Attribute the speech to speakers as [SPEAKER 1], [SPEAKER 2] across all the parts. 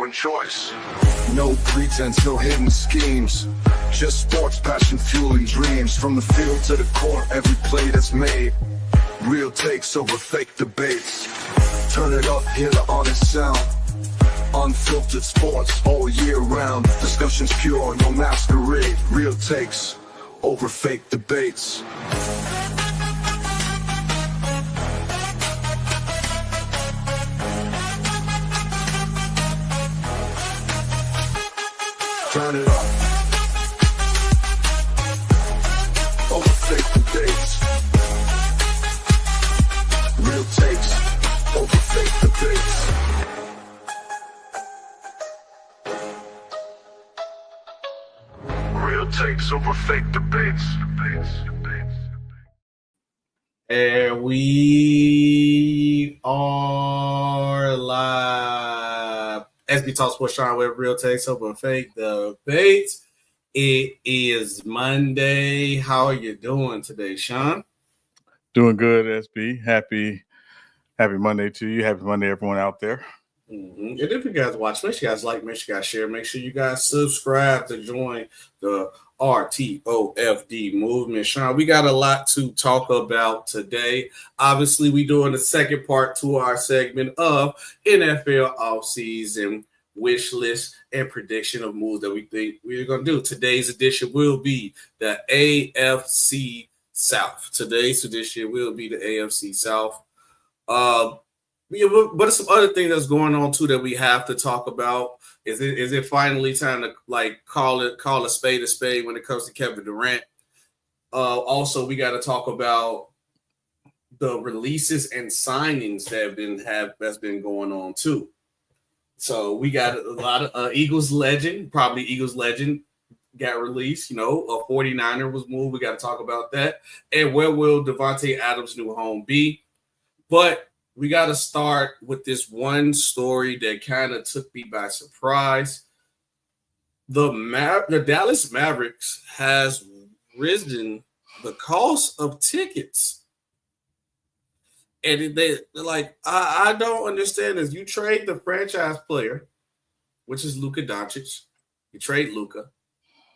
[SPEAKER 1] one choice. No pretense, no hidden schemes. Just sports, passion, fueling dreams. From the field to the court, every play that's made. Real takes over fake debates. Turn it up, hear the honest sound. Unfiltered sports all year round. Discussions pure, no masquerade. Real takes over fake debates. Turn it up. Over fake debates. Real takes over fake debates. Real takes over fake debates.
[SPEAKER 2] And we are live. SBtalksports Sean Webb, real takes over fake debates. It is Monday. How are you doing today, Sean?
[SPEAKER 3] Doing good, SB. Happy Monday to you. Happy Monday, everyone out there.
[SPEAKER 2] Mm-hmm. And if you guys watch, make sure you guys like, make sure you guys share, make sure you guys subscribe to join the RTOFD movement. Sean, we got a lot to talk about today. Obviously, we're doing the second part to our segment of NFL offseason wish list and prediction of moves that we think we're going to do. Today's edition will be the AFC South. Today's edition will be the AFC South. But some other things that's going on too that we have to talk about. Is it finally time to call a spade when it comes to Kevin Durant? Also, we got to talk about the releases and signings that's been going on too. So we got a lot of Eagles legend got released. You know, a 49er was moved. We got to talk about that. And where will Davante Adams' new home be? But we got to start with this one story that kind of took me by surprise. The Dallas Mavericks has risen the cost of tickets. And they're like, I don't understand this. You trade the franchise player, which is Luka Doncic. You trade Luka.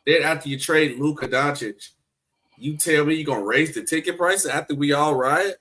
[SPEAKER 2] Then after you trade Luka Doncic, you tell me you're going to raise the ticket price after we all riot?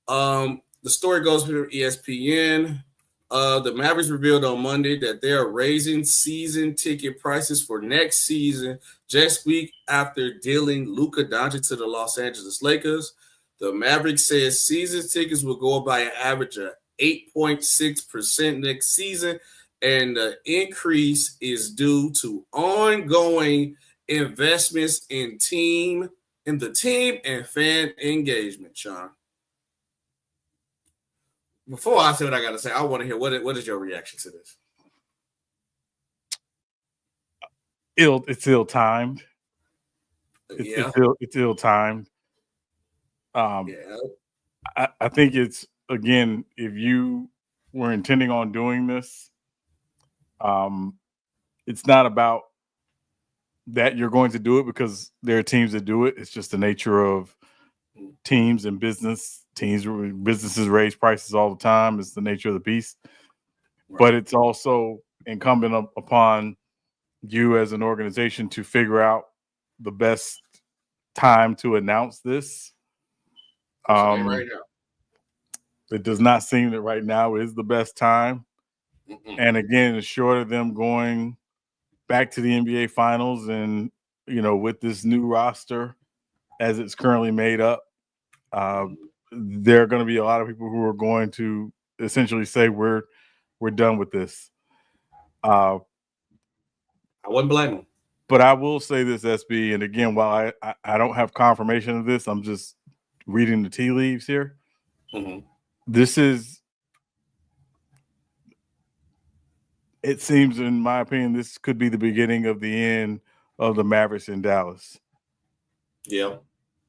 [SPEAKER 2] The story goes through ESPN. The Mavericks revealed on Monday that they are raising season ticket prices for next season just week after dealing Luka Doncic to the Los Angeles Lakers. The Mavericks says season tickets will go up by an average of 8.6% next season, and the increase is due to ongoing investments in the team and fan engagement, Sean. Before I say what I got to say, I want to hear what is your reaction to this?
[SPEAKER 3] It's ill-timed. It's ill-timed. I think it's, again, if you were intending on doing this, it's not about that you're going to do it because there are teams that do it. It's just the nature of teams and businesses raise prices all the time. It's the nature of the beast. Right. But it's also incumbent upon you as an organization to figure out the best time to announce this. Right now. It does not seem that right now is the best time. Mm-mm. And again, it's short of them going back to the NBA Finals and, with this new roster as it's currently made up, there are going to be a lot of people who are going to essentially say we're done with this.
[SPEAKER 2] I wouldn't blame them.
[SPEAKER 3] But I will say this, SB, and again, while I don't have confirmation of this, I'm just reading the tea leaves here. Mm-hmm. It seems, in my opinion, this could be the beginning of the end of the Mavericks in Dallas.
[SPEAKER 2] Yeah.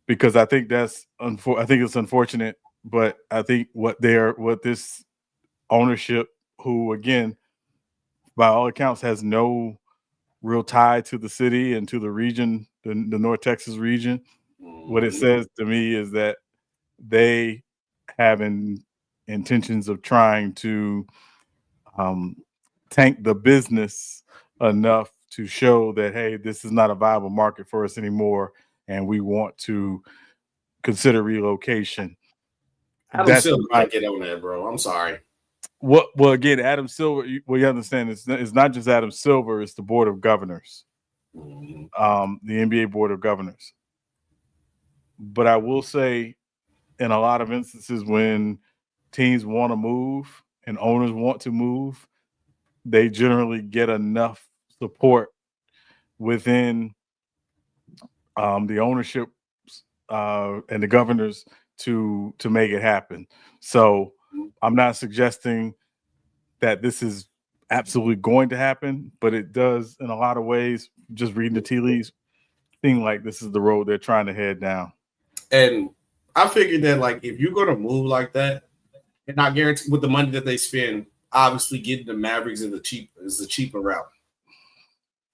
[SPEAKER 3] Because I think it's unfortunate, but I think what this ownership, who again, by all accounts, has no real tie to the city and to the region, the North Texas region. What it says to me is that they have intentions of trying to tank the business enough to show that, hey, this is not a viable market for us anymore, and we want to consider relocation.
[SPEAKER 2] Adam Silver might get on that, bro. I'm sorry.
[SPEAKER 3] Well, again, Adam Silver, well, you understand, it's not just Adam Silver, it's the Board of Governors, the NBA Board of Governors. But I will say, in a lot of instances, when teams want to move and owners want to move, they generally get enough support within the ownership and the governors to make it happen. So I'm not suggesting that this is absolutely going to happen, but it does, in a lot of ways, just reading the tea leaves, seem like this is the road they're trying to head down.
[SPEAKER 2] And I figured that, like, if you're going to move like that, and not guarantee with the money that they spend, obviously getting the Mavericks is the cheaper route.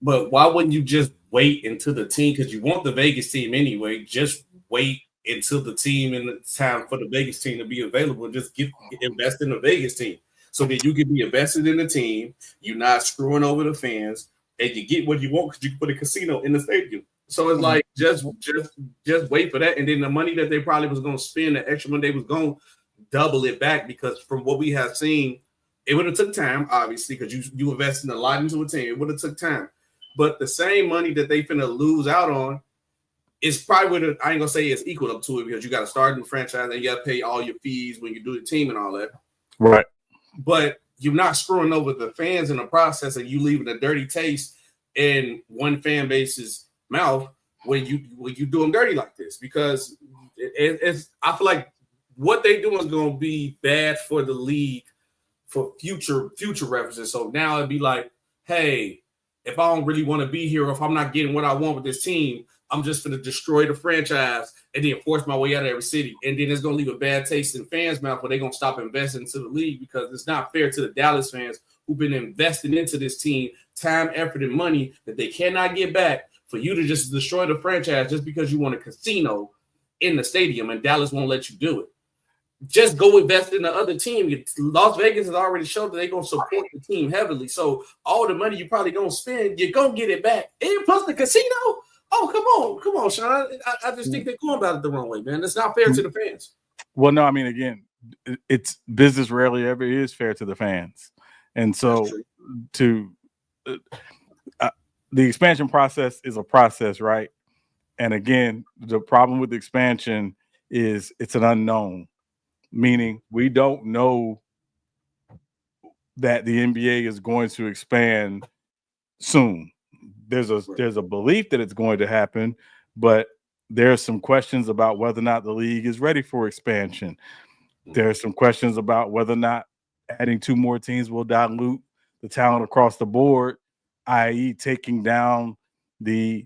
[SPEAKER 2] But why wouldn't you just wait until the team, because you want the Vegas team anyway, just wait until the team and it's time for the Vegas team to be available. Just invest in the Vegas team so that you can be invested in the team. You're not screwing over the fans, and you get what you want because you can put a casino in the stadium. So it's like just wait for that, and then the money that they probably was going to spend, the extra money they was going to double it back, because from what we have seen, it would have took time, obviously, because you invested a lot into a team. It would have took time, but the same money that they finna lose out on is probably I ain't gonna say it's equal up to it, because you got to start a new franchise and you got to pay all your fees when you do the team and all that.
[SPEAKER 3] Right.
[SPEAKER 2] But you're not screwing over the fans in the process, and you leaving a dirty taste in one fan base's mouth when you do them dirty like this, because it's I feel like what they do is going to be bad for the league for future references. So now it'd be like, hey, if I don't really want to be here, or if I'm not getting what I want with this team, I'm just going to destroy the franchise and then force my way out of every city. And then it's going to leave a bad taste in fans' mouth where they're going to stop investing into the league, because it's not fair to the Dallas fans who've been investing into this team time, effort, and money that they cannot get back, for you to just destroy the franchise just because you want a casino in the stadium and Dallas won't let you do it. Just go invest in the other team. Las Vegas has already showed that they're going to support the team heavily. So all the money you probably going to spend, you're going to get it back. And plus the casino. Oh, come on, Sean. I just think they're going about it the wrong way, man. It's not fair to the fans.
[SPEAKER 3] Well, no, I mean, again, it's business rarely ever is fair to the fans. And so the expansion process is a process, right? And again, the problem with the expansion is it's an unknown, meaning we don't know that the NBA is going to expand soon. There's a belief that it's going to happen, but there are some questions about whether or not the league is ready for expansion. There are some questions about whether or not adding 2 more teams will dilute the talent across the board, i.e., taking down the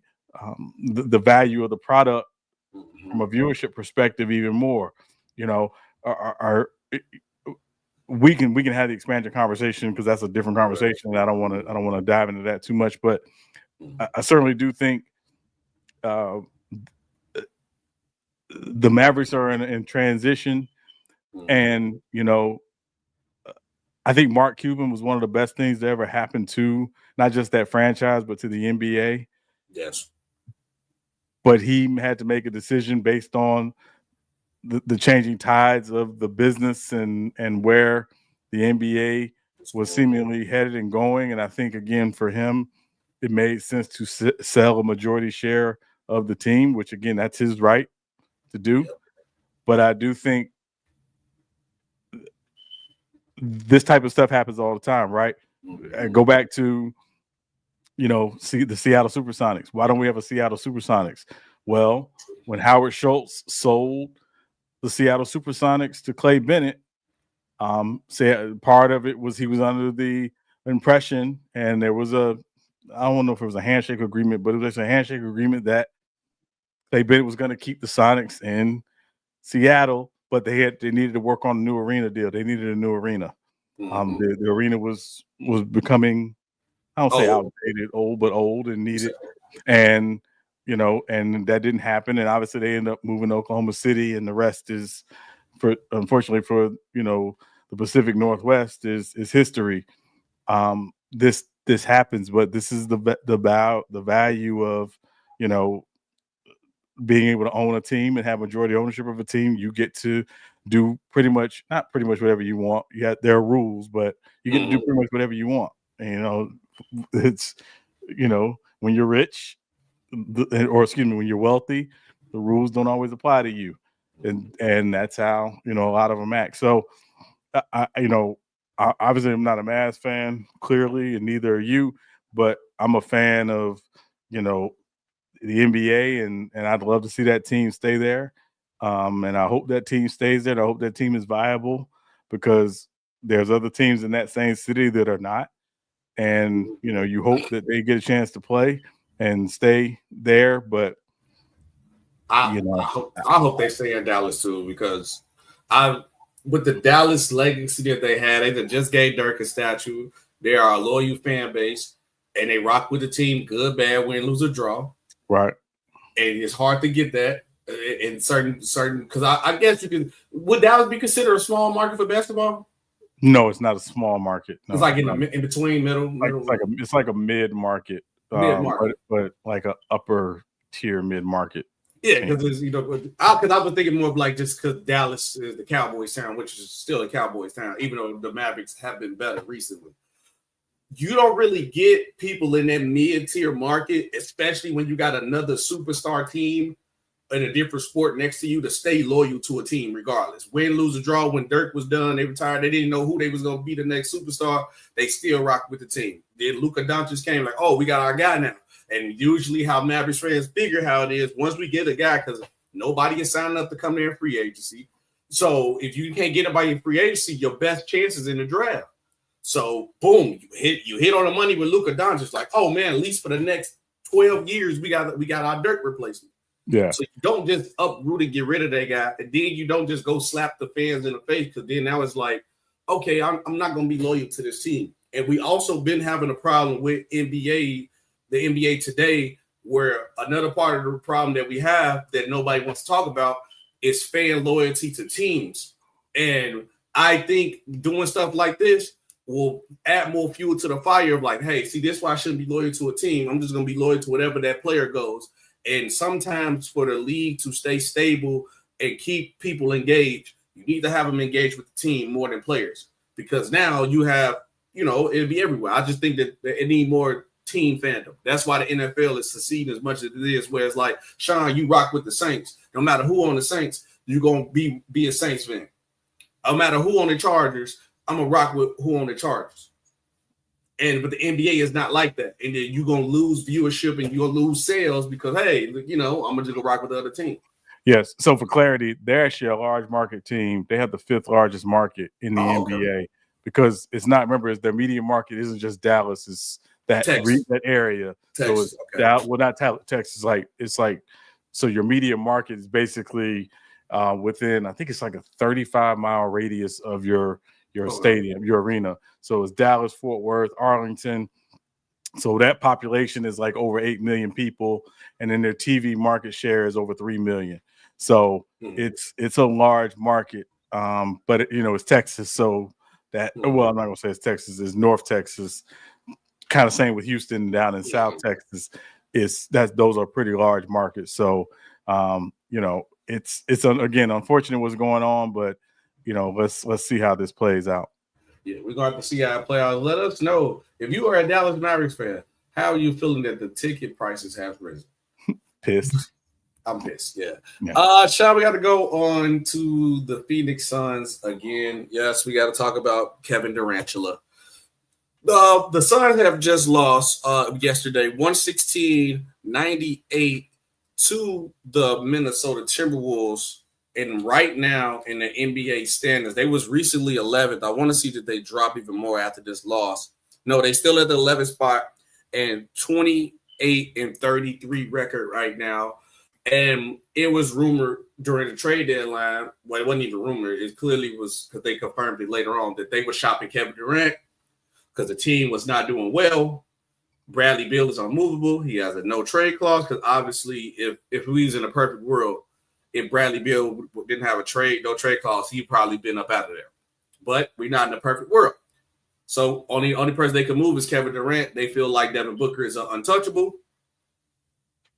[SPEAKER 3] value of the product from a viewership perspective even more. You know, we can have the expansion conversation, because that's a different conversation, and I don't want to dive into that too much. But I certainly do think the Mavericks are in transition, and I think Mark Cuban was one of the best things that ever happened to not just that franchise, but to the NBA.
[SPEAKER 2] Yes.
[SPEAKER 3] But he had to make a decision based on the changing tides of the business and where the NBA was seemingly headed and going. And I think, again, for him, it made sense to sell a majority share of the team, which, again, that's his right to do. Yep. But I do think this type of stuff happens all the time, right? I go back to, the Seattle Supersonics. Why don't we have a Seattle Supersonics? Well, when Howard Schultz sold the Seattle Supersonics to Clay Bennett, part of it was he was under the impression, and there was I don't know if it was a handshake agreement, but it was a handshake agreement that Clay Bennett was going to keep the Sonics in Seattle, but they needed to work on a new arena deal. They needed a new arena. The arena was becoming, I don't say outdated, old and needed. And, and that didn't happen. And obviously they ended up moving to Oklahoma City, and the rest is, unfortunately for, the Pacific Northwest is history. this happens, but this is the value of, you know, being able to own a team and have majority ownership of a team. You get to do not pretty much whatever you want. There are rules, but you get to do pretty much whatever you want. And, you know, it's, you know, when you're rich, when you're wealthy, the rules don't always apply to you, and that's how, you know, a lot of them act. So, obviously I'm not a Mavs fan, clearly, and neither are you, but I'm a fan of, you know, the NBA, and I'd love to see that team stay there. And I hope that team stays there. And I hope that team is viable, because there's other teams in that same city that are not. And, you know, you hope that they get a chance to play and stay there. But,
[SPEAKER 2] I hope they stay in Dallas too, because with the Dallas legacy that they had, they just gave Dirk a statue. They are a loyal fan base, and they rock with the team, good, bad, win, lose, or draw.
[SPEAKER 3] Right. And
[SPEAKER 2] it's hard to get that in certain because I guess would Dallas be considered a small market for basketball?
[SPEAKER 3] No, it's not a small market. No,
[SPEAKER 2] it's like in between middle.
[SPEAKER 3] It's like a mid market, but like a upper tier mid market.
[SPEAKER 2] Yeah, because because I was thinking more of like just because Dallas is the Cowboys town, which is still a Cowboys town, even though the Mavericks have been better recently. You don't really get people in that mid-tier market, especially when you got another superstar team in a different sport next to you, to stay loyal to a team regardless. Win, lose, or draw. When Dirk was done, they retired. They didn't know who they was going to be the next superstar. They still rock with the team. Then Luka Doncic came like, oh, we got our guy now. And usually how Mavericks fans figure how it is, once we get a guy, because nobody is signing up to come there in free agency. So if you can't get anybody in free agency, your best chances in the draft. So boom, you hit on the money with Luka Doncic. Like, oh man, at least for the next 12 years, we got our Dirk replacement.
[SPEAKER 3] Yeah.
[SPEAKER 2] So you don't just uproot and get rid of that guy, and then you don't just go slap the fans in the face, because then now it's like, okay, I'm not going to be loyal to this team. And we also been having a problem with the NBA today, where another part of the problem that we have that nobody wants to talk about is fan loyalty to teams. And I think doing stuff like this will add more fuel to the fire of like, hey, see, this is why I shouldn't be loyal to a team. I'm just going to be loyal to whatever that player goes. And sometimes for the league to stay stable and keep people engaged, you need to have them engaged with the team more than players, because now you have, it'll be everywhere. I just think that it need more team fandom. That's why the NFL is succeeding as much as it is, where it's like, Sean, you rock with the Saints. No matter who on the Saints, you're going to be a Saints fan. No matter who on the Chargers, I'm going to rock with who on the Chargers. But the NBA is not like that. And then you're going to lose viewership and you're going to lose sales because, hey, I'm going to just go rock with the other team.
[SPEAKER 3] Yes. So for clarity, they're actually a large market team. They have the 5th largest market in the NBA because it's not, remember, it's their media market isn't just Dallas. It's that area.
[SPEAKER 2] Texas.
[SPEAKER 3] So it's not Texas. So your media market is basically within, I think it's like a 35-mile radius of your stadium, your arena. So it's Dallas, Fort Worth, Arlington. So that population is like over 8 million people, and then their TV market share is over 3 million. So it's a large market, but it's Texas. So that I'm not gonna say it's Texas. It's North Texas. Kind of same with Houston down in South Texas. Those are pretty large markets. So it's again unfortunate what's going on, but let's see how this plays out.
[SPEAKER 2] Yeah, we're going to have to see how it plays out. Let us know if you are a Dallas Mavericks fan, how are you feeling that the ticket prices have risen?
[SPEAKER 3] Pissed.
[SPEAKER 2] I'm pissed. Yeah. Sean, we got to go on to the Phoenix Suns again. Yes, we got to talk about Kevin Durantula. The Suns have just lost yesterday, 116-98 to the Minnesota Timberwolves. And right now in the NBA standings, they was recently 11th. I want to see that they drop even more after this loss. No, they still at the 11th spot and 28-33 record right now. And it was rumored during the trade deadline. Well, it wasn't even rumored. It clearly was, because they confirmed it later on, that they were shopping Kevin Durant because the team was not doing well. Bradley Beal is unmovable. He has a no trade clause because obviously if we was in a perfect world, if Bradley Beal didn't have no trade clause, he'd probably been up out of there. But we're not in a perfect world. So only person they can move is Kevin Durant. They feel like Devin Booker is untouchable.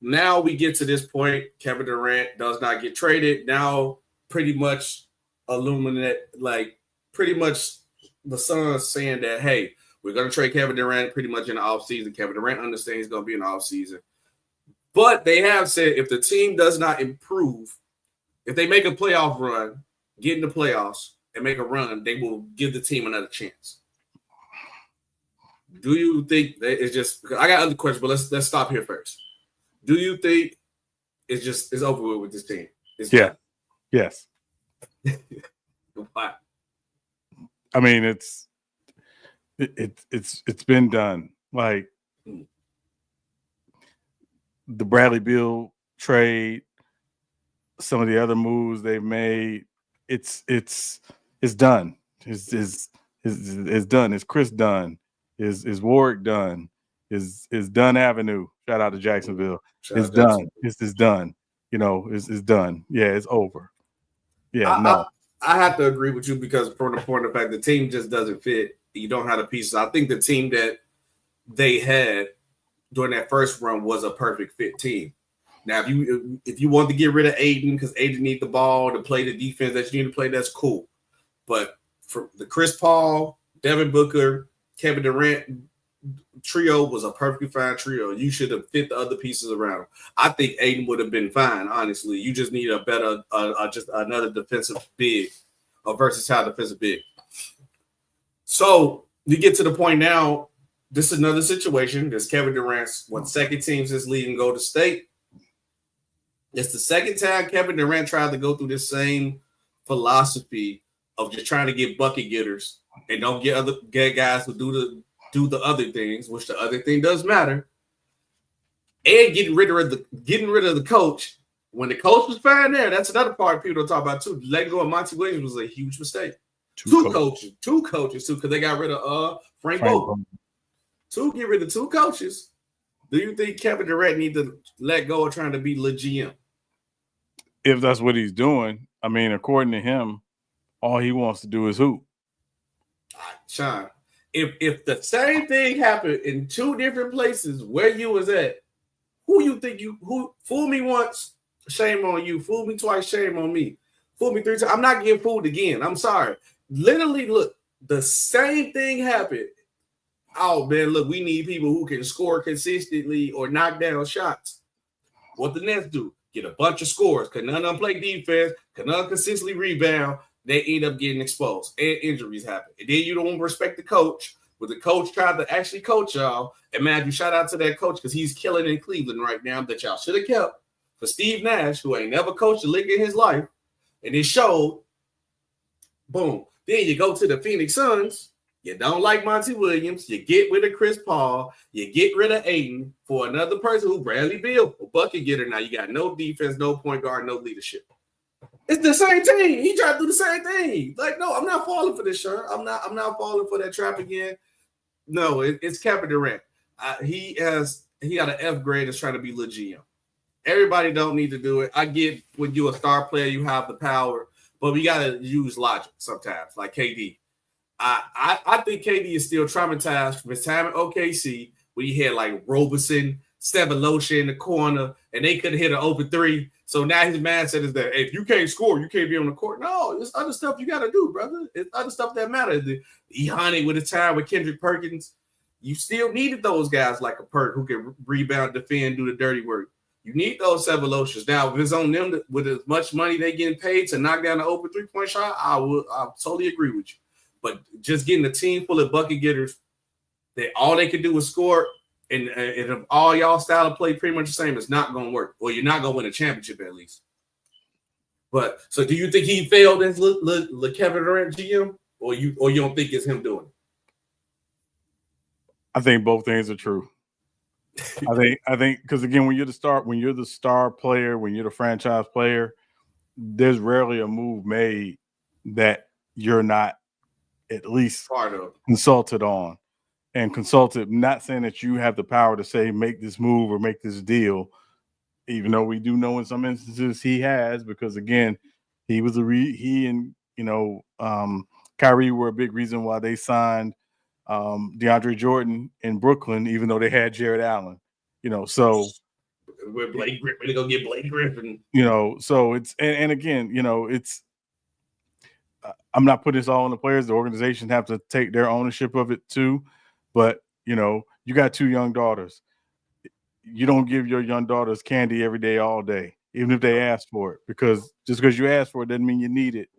[SPEAKER 2] Now we get to this point. Kevin Durant does not get traded. Now pretty much pretty much the Suns saying that, hey, we're going to trade Kevin Durant pretty much in the offseason. Kevin Durant understands he's going to be in the offseason. But they have said if the team does not improve, if they make a playoff run, get in the playoffs, and make a run, they will give the team another chance. Do you think that it's just – I got other questions, but let's stop here first. Do you think it's over with this team?
[SPEAKER 3] Yes.
[SPEAKER 2] Why?
[SPEAKER 3] I mean, it's been done. Like the Bradley Beal trade, some of the other moves they've made, it's done. It's done. Is Chris done? Is Warwick done? Is Dunn Avenue? Shout out to Jacksonville. It's done. It's done. You know, it's done. Yeah, it's over. Yeah,
[SPEAKER 2] I have to agree with you because from the point of the fact the team just doesn't fit. You don't have the pieces. I think the team that they had during that first run was a perfect fit team. Now, if you want to get rid of Aiden because Aiden needs the ball to play the defense that you need to play, that's cool. But for the Chris Paul, Devin Booker, Kevin Durant trio was a perfectly fine trio. You should have fit the other pieces around him. I think Aiden would have been fine, honestly. You just need a better, just another defensive big, a versatile defensive big. So you get to the point now, this is another situation. This Kevin Durant's second team since leaving Golden State. It's the second time Kevin Durant tried to go through this same philosophy of just trying to get bucket getters and don't get guys who do the other things, which the other thing does matter, and getting rid of the coach. When the coach was fine there, that's another part people don't talk about too. Letting go of Monty Williams was a huge mistake. Two coaches too, because they got rid of Frank Vogel. Get rid of two coaches. Do you think Kevin Durant need to let go of trying to be the GM?
[SPEAKER 3] If that's what he's doing, I mean, according to him, all he wants to do is hoop.
[SPEAKER 2] Sean, if the same thing happened in two different places where you was at, who fool me once, shame on you. Fool me twice, shame on me. Fool me three times. I'm not getting fooled again. I'm sorry. Literally, look, the same thing happened. Oh, man, look, we need people who can score consistently or knock down shots. What the Nets do? Get a bunch of scores. Because none of them play defense. Because none of them consistently rebound. They end up getting exposed. And injuries happen. And then you don't respect the coach. But the coach tried to actually coach y'all. And, man, you shout out to that coach because he's killing in Cleveland right now that y'all should have kept for Steve Nash, who ain't never coached a league in his life. And it showed. Boom. Then you go to the Phoenix Suns. You don't like Monty Williams. You get rid of Chris Paul. You get rid of Aiden for another person who Bradley Beal, a bucket getter. Now you got no defense, no point guard, no leadership. It's the same team. He tried to do the same thing. Like, no, I'm not falling for this, shirt. I'm not falling for that trap again. No, it's Kevin Durant. He got an F grade that's trying to be legit. Everybody don't need to do it. I get when you're a star player, you have the power, but we got to use logic sometimes, like KD. I think KD is still traumatized from his time at OKC when he had like Roberson, Sevalosha in the corner, and they couldn't hit an open three. So now his mindset is that if you can't score, you can't be on the court. No, there's other stuff you got to do, brother. It's other stuff that matters. Ehani with his time with Kendrick Perkins, you still needed those guys like a Perk who can rebound, defend, do the dirty work. You need those Sevaloshas. Now, if it's on them with as much money they getting paid to knock down the open three-point shot, I totally agree with you. But just getting a team full of bucket getters that all they can do is score, and if all y'all style of play pretty much the same, it's not going to work. Or you're not going to win a championship at least. But so do you think he failed as Kevin Durant GM, or you don't think it's him doing it?
[SPEAKER 3] I think both things are true. I think because again, when you're the star player, when you're the franchise player, there's rarely a move made that you're not at least
[SPEAKER 2] part of
[SPEAKER 3] consulted on. And consulted, not saying that you have the power to say make this move or make this deal, even though we do know in some instances he has, because again, he and Kyrie were a big reason why they signed DeAndre Jordan in Brooklyn, even though they had Jared Allen. So
[SPEAKER 2] we're Blake Griffin. We're gonna get Blake Griffin.
[SPEAKER 3] So it's and again, it's. I'm not putting this all on the players. The organization have to take their ownership of it too. But you got 2 young daughters. You don't give your young daughters candy every day, all day, even if they ask for it. Because just because you ask for it doesn't mean you need it.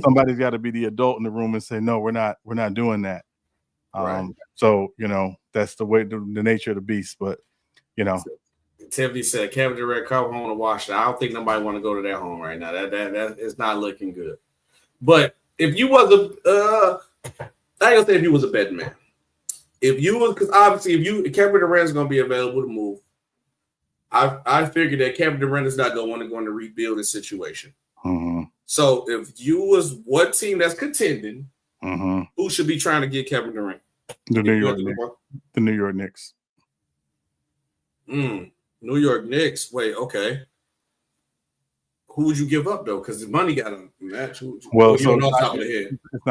[SPEAKER 3] Somebody's got to be the adult in the room and say, no, we're not doing that.
[SPEAKER 2] Right.
[SPEAKER 3] So that's the way, the nature of the beast. But
[SPEAKER 2] Tiffany said Kevin Durant come home to Washington. I don't think nobody want to go to that home right now. That is not looking good. But if you was I ain't gonna say if you was a betting man. If you was, because obviously if Kevin Durant is gonna be available to move, I figured that Kevin Durant is not gonna want to go in a rebuilding situation.
[SPEAKER 3] Mm-hmm.
[SPEAKER 2] So if you was what team that's contending, who should be trying to get Kevin Durant?
[SPEAKER 3] The New York Knicks.
[SPEAKER 2] New York Knicks. Wait, okay. Who would you give up though? Because the money got to match.
[SPEAKER 3] Well,
[SPEAKER 2] so off top of the head.
[SPEAKER 3] It's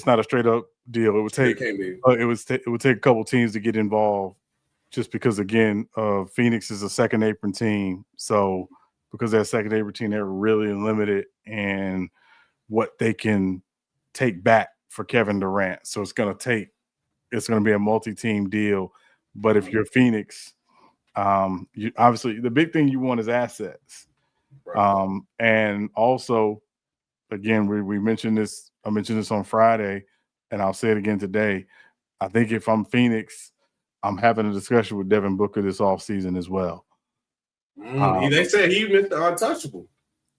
[SPEAKER 3] not a straight up deal. It would take it would take a couple teams to get involved, just because again, Phoenix is a second apron team. So because they're a second apron team, they're really limited in what they can take back for Kevin Durant. So it's going to be a multi-team deal. But if you're Phoenix, you obviously the big thing you want is assets. Right. And also, again, we mentioned this. I mentioned this on Friday, and I'll say it again today. I think if I'm Phoenix, I'm having a discussion with Devin Booker this offseason as well.
[SPEAKER 2] They said he missed the untouchable.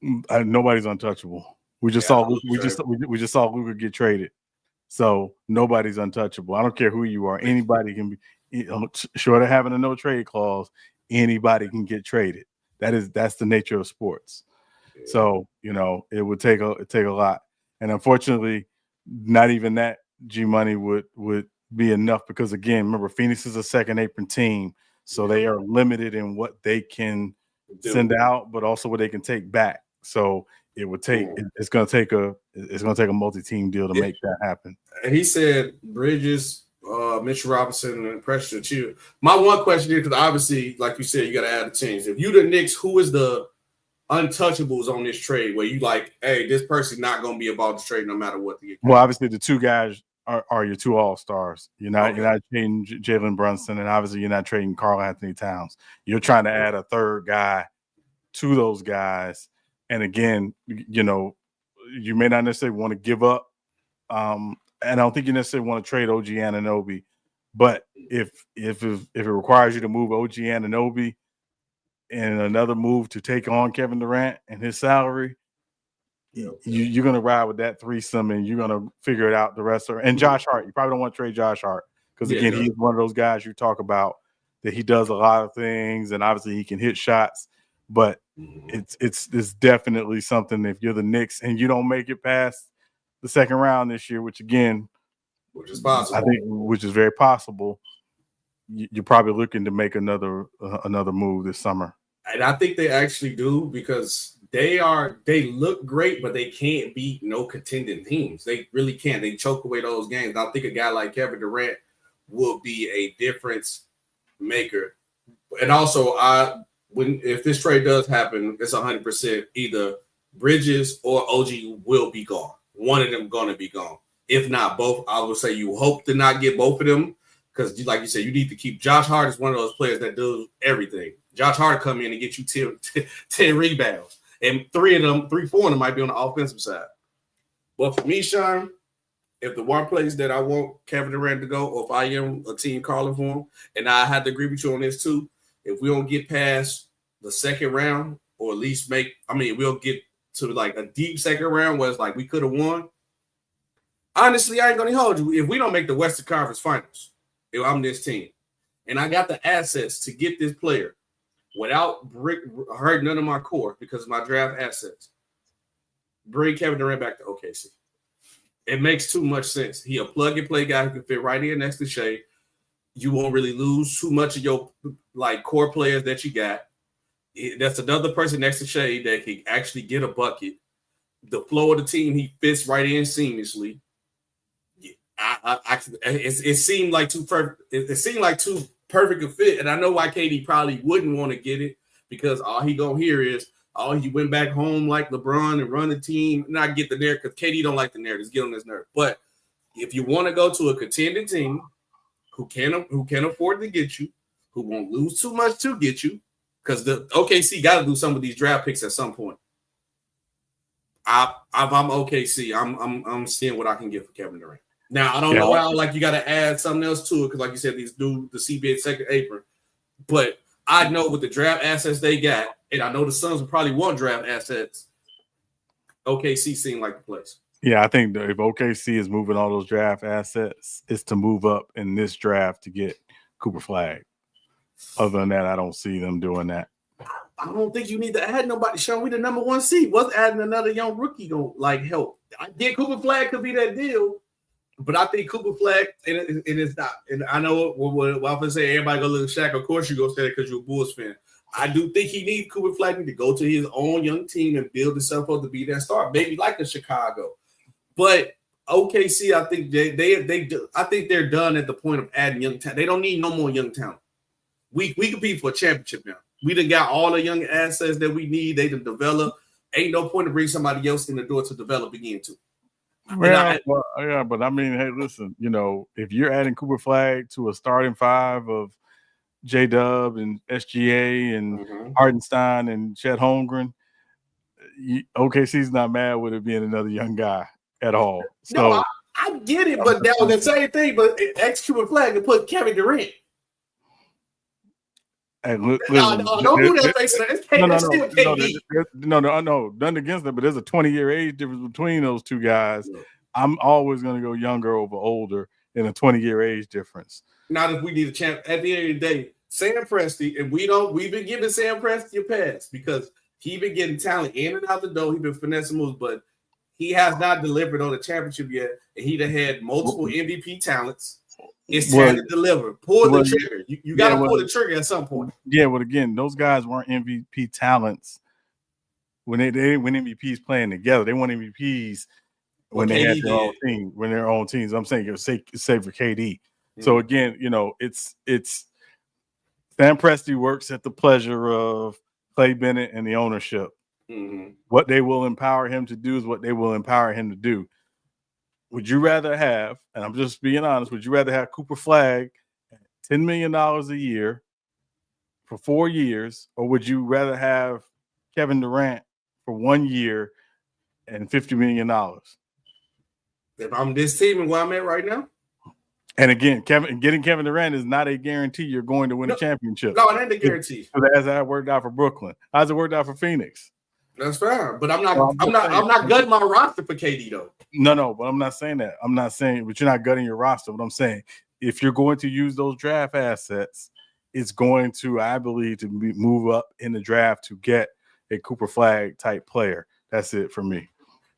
[SPEAKER 3] Nobody's untouchable. We just saw Luka get traded, so nobody's untouchable. I don't care who you are. Anybody can be. Short of having a no trade clause, anybody can get traded. That's the nature of sports. Yeah. So it would take a lot, and unfortunately, not even that G Money would be enough, because again, remember, Phoenix is a second apron team, so they are limited in what they can send out, but also what they can take back. So it would take it's going to take a multi-team deal to make that happen.
[SPEAKER 2] And he said Bridges, Mitchell Robinson, and Precious Achiuwa. My one question is, because obviously, like you said, you got to add the teams. If you the Knicks, who is the untouchables on this trade where you like, hey, this person's not going to be about the trade no matter what the.
[SPEAKER 3] Well, obviously, the 2 guys are your 2 all-stars. You're not trading Jalen Brunson, and obviously you're not trading Karl Anthony Towns. You're trying to add a 3rd guy to those guys. And again, you may not necessarily want to give up. And I don't think you necessarily want to trade OG Anunoby. But if it requires you to move OG Anunoby and another move to take on Kevin Durant and his salary, you're going to ride with that threesome, and you're going to figure it out the rest of it. And Josh Hart, you probably don't want to trade Josh Hart, because again, he's one of those guys you talk about that he does a lot of things, and obviously he can hit shots. But it's definitely something, if you're the Knicks and you don't make it past the second round this year, which is possible, I think, which is very possible, you're probably looking to make another move this summer.
[SPEAKER 2] And I think they actually do, because they look great, but they can't beat no contending teams. They really can't. They choke away those games. I think a guy like Kevin Durant will be a difference maker. And also, if this trade does happen, it's 100% either Bridges or OG will be gone. One of them going to be gone. If not both, I would say you hope to not get both of them, because like you said, you need to keep. Josh Hart is one of those players that does everything. Josh Hart come in and get you 10 rebounds, and 4 of them might be on the offensive side. But for me, Sean, if the one place that I want Kevin Durant to go, or if I am a team calling for him, and I had to agree with you on this too, if we don't get past the second round, or at least we'll get to like a deep second round where it's like we could have won. Honestly, I ain't going to hold you. If we don't make the Western Conference Finals, if I'm this team, and I got the assets to get this player without hurting none of my core because of my draft assets, bring Kevin Durant back to OKC. It makes too much sense. He a plug-and-play guy who can fit right in next to Shea. You won't really lose too much of your core players that you got. That's another person next to Shea that can actually get a bucket. The flow of the team, he fits right in seamlessly. it seemed like too perfect. It seemed like too perfect a fit, and I know why KD probably wouldn't want to get it because all he gonna hear is, "Oh, he went back home like LeBron and run the team." Not get the narrative because KD don't like the narratives. Get on his nerve. But if you want to go to a contending team who can afford to get you, who won't lose too much to get you, because the OKC got to do some of these draft picks at some point. I'm OKC. I'm seeing what I can get for Kevin Durant. Now I don't know how you got to add something else to it because like you said, these do the CBA second apron, but I know with the draft assets they got, and I know the Suns will probably want draft assets. OKC seemed like the place.
[SPEAKER 3] Yeah, I think if OKC is moving all those draft assets, it's to move up in this draft to get Cooper Flag. Other than that, I don't see them doing that.
[SPEAKER 2] I don't think you need to add nobody. Sean, we the number 1 seed. What's adding another young rookie gonna help? I get Cooper Flag could be that deal, but I think Cooper Flag and it's not. And I know what I'm gonna say. Everybody go look at Shaq. Of course, you go say that because you're a Bulls fan. I do think he needs Cooper Flag to go to his own young team and build himself up to be that star, maybe like a Chicago. But OKC, I think they do. I think they're done at the point of adding young talent. They don't need no more young talent. We compete for a championship now. We done got all the young assets that we need. They done develop. Ain't no point to bring somebody else in the door to develop again too.
[SPEAKER 3] Yeah, but I mean, hey, listen, if you're adding Cooper Flag to a starting 5 of J-Dub and SGA and Hartenstein and Chet Holmgren, OKC's not mad with it being another young guy at all. So
[SPEAKER 2] no, I get it, but that was the same thing. But X Cooper Flag and put Kevin Durant.
[SPEAKER 3] Hey,
[SPEAKER 2] don't do that face.
[SPEAKER 3] No, nothing against that, but there's a 20-year age difference between those two guys. Yeah. I'm always going to go younger over older in a 20-year age difference.
[SPEAKER 2] Not if we need a champ. At the end of the day, Sam Presti, and we've been giving Sam Presti a pass because he been getting talent in and out the door. He been finessing moves, but he has not delivered on the championship yet, and he done had multiple MVP talents. It's time to deliver. Pull the trigger. You got to pull the trigger at some point.
[SPEAKER 3] Yeah, but again, those guys weren't MVP talents when they didn't win MVPs playing together. They won MVPs when they had their own team, when their own teams. I'm saying it's safe for KD. Mm-hmm. So again, it's Sam Presti works at the pleasure of Clay Bennett and the ownership. Mm-hmm. What they will empower him to do is what they will empower him to do. Would you rather have, and I'm just being honest, would you rather have Cooper Flag at $10 million a year for 4 years, or would you rather have Kevin Durant for 1 year and $50 million?
[SPEAKER 2] If I'm this team and where I'm at right now?
[SPEAKER 3] And again, getting Kevin Durant is not a guarantee you're going to win a championship.
[SPEAKER 2] No, it ain't a guarantee.
[SPEAKER 3] So that's how it worked out for Brooklyn. How's it worked out for Phoenix?
[SPEAKER 2] That's fine, but I'm not gutting my roster for KD though.
[SPEAKER 3] No, but I'm not saying that. I'm not saying, but you're not gutting your roster. What I'm saying, if you're going to use those draft assets, it's going to, I believe, to move up in the draft to get a Cooper Flag type player. That's it for me.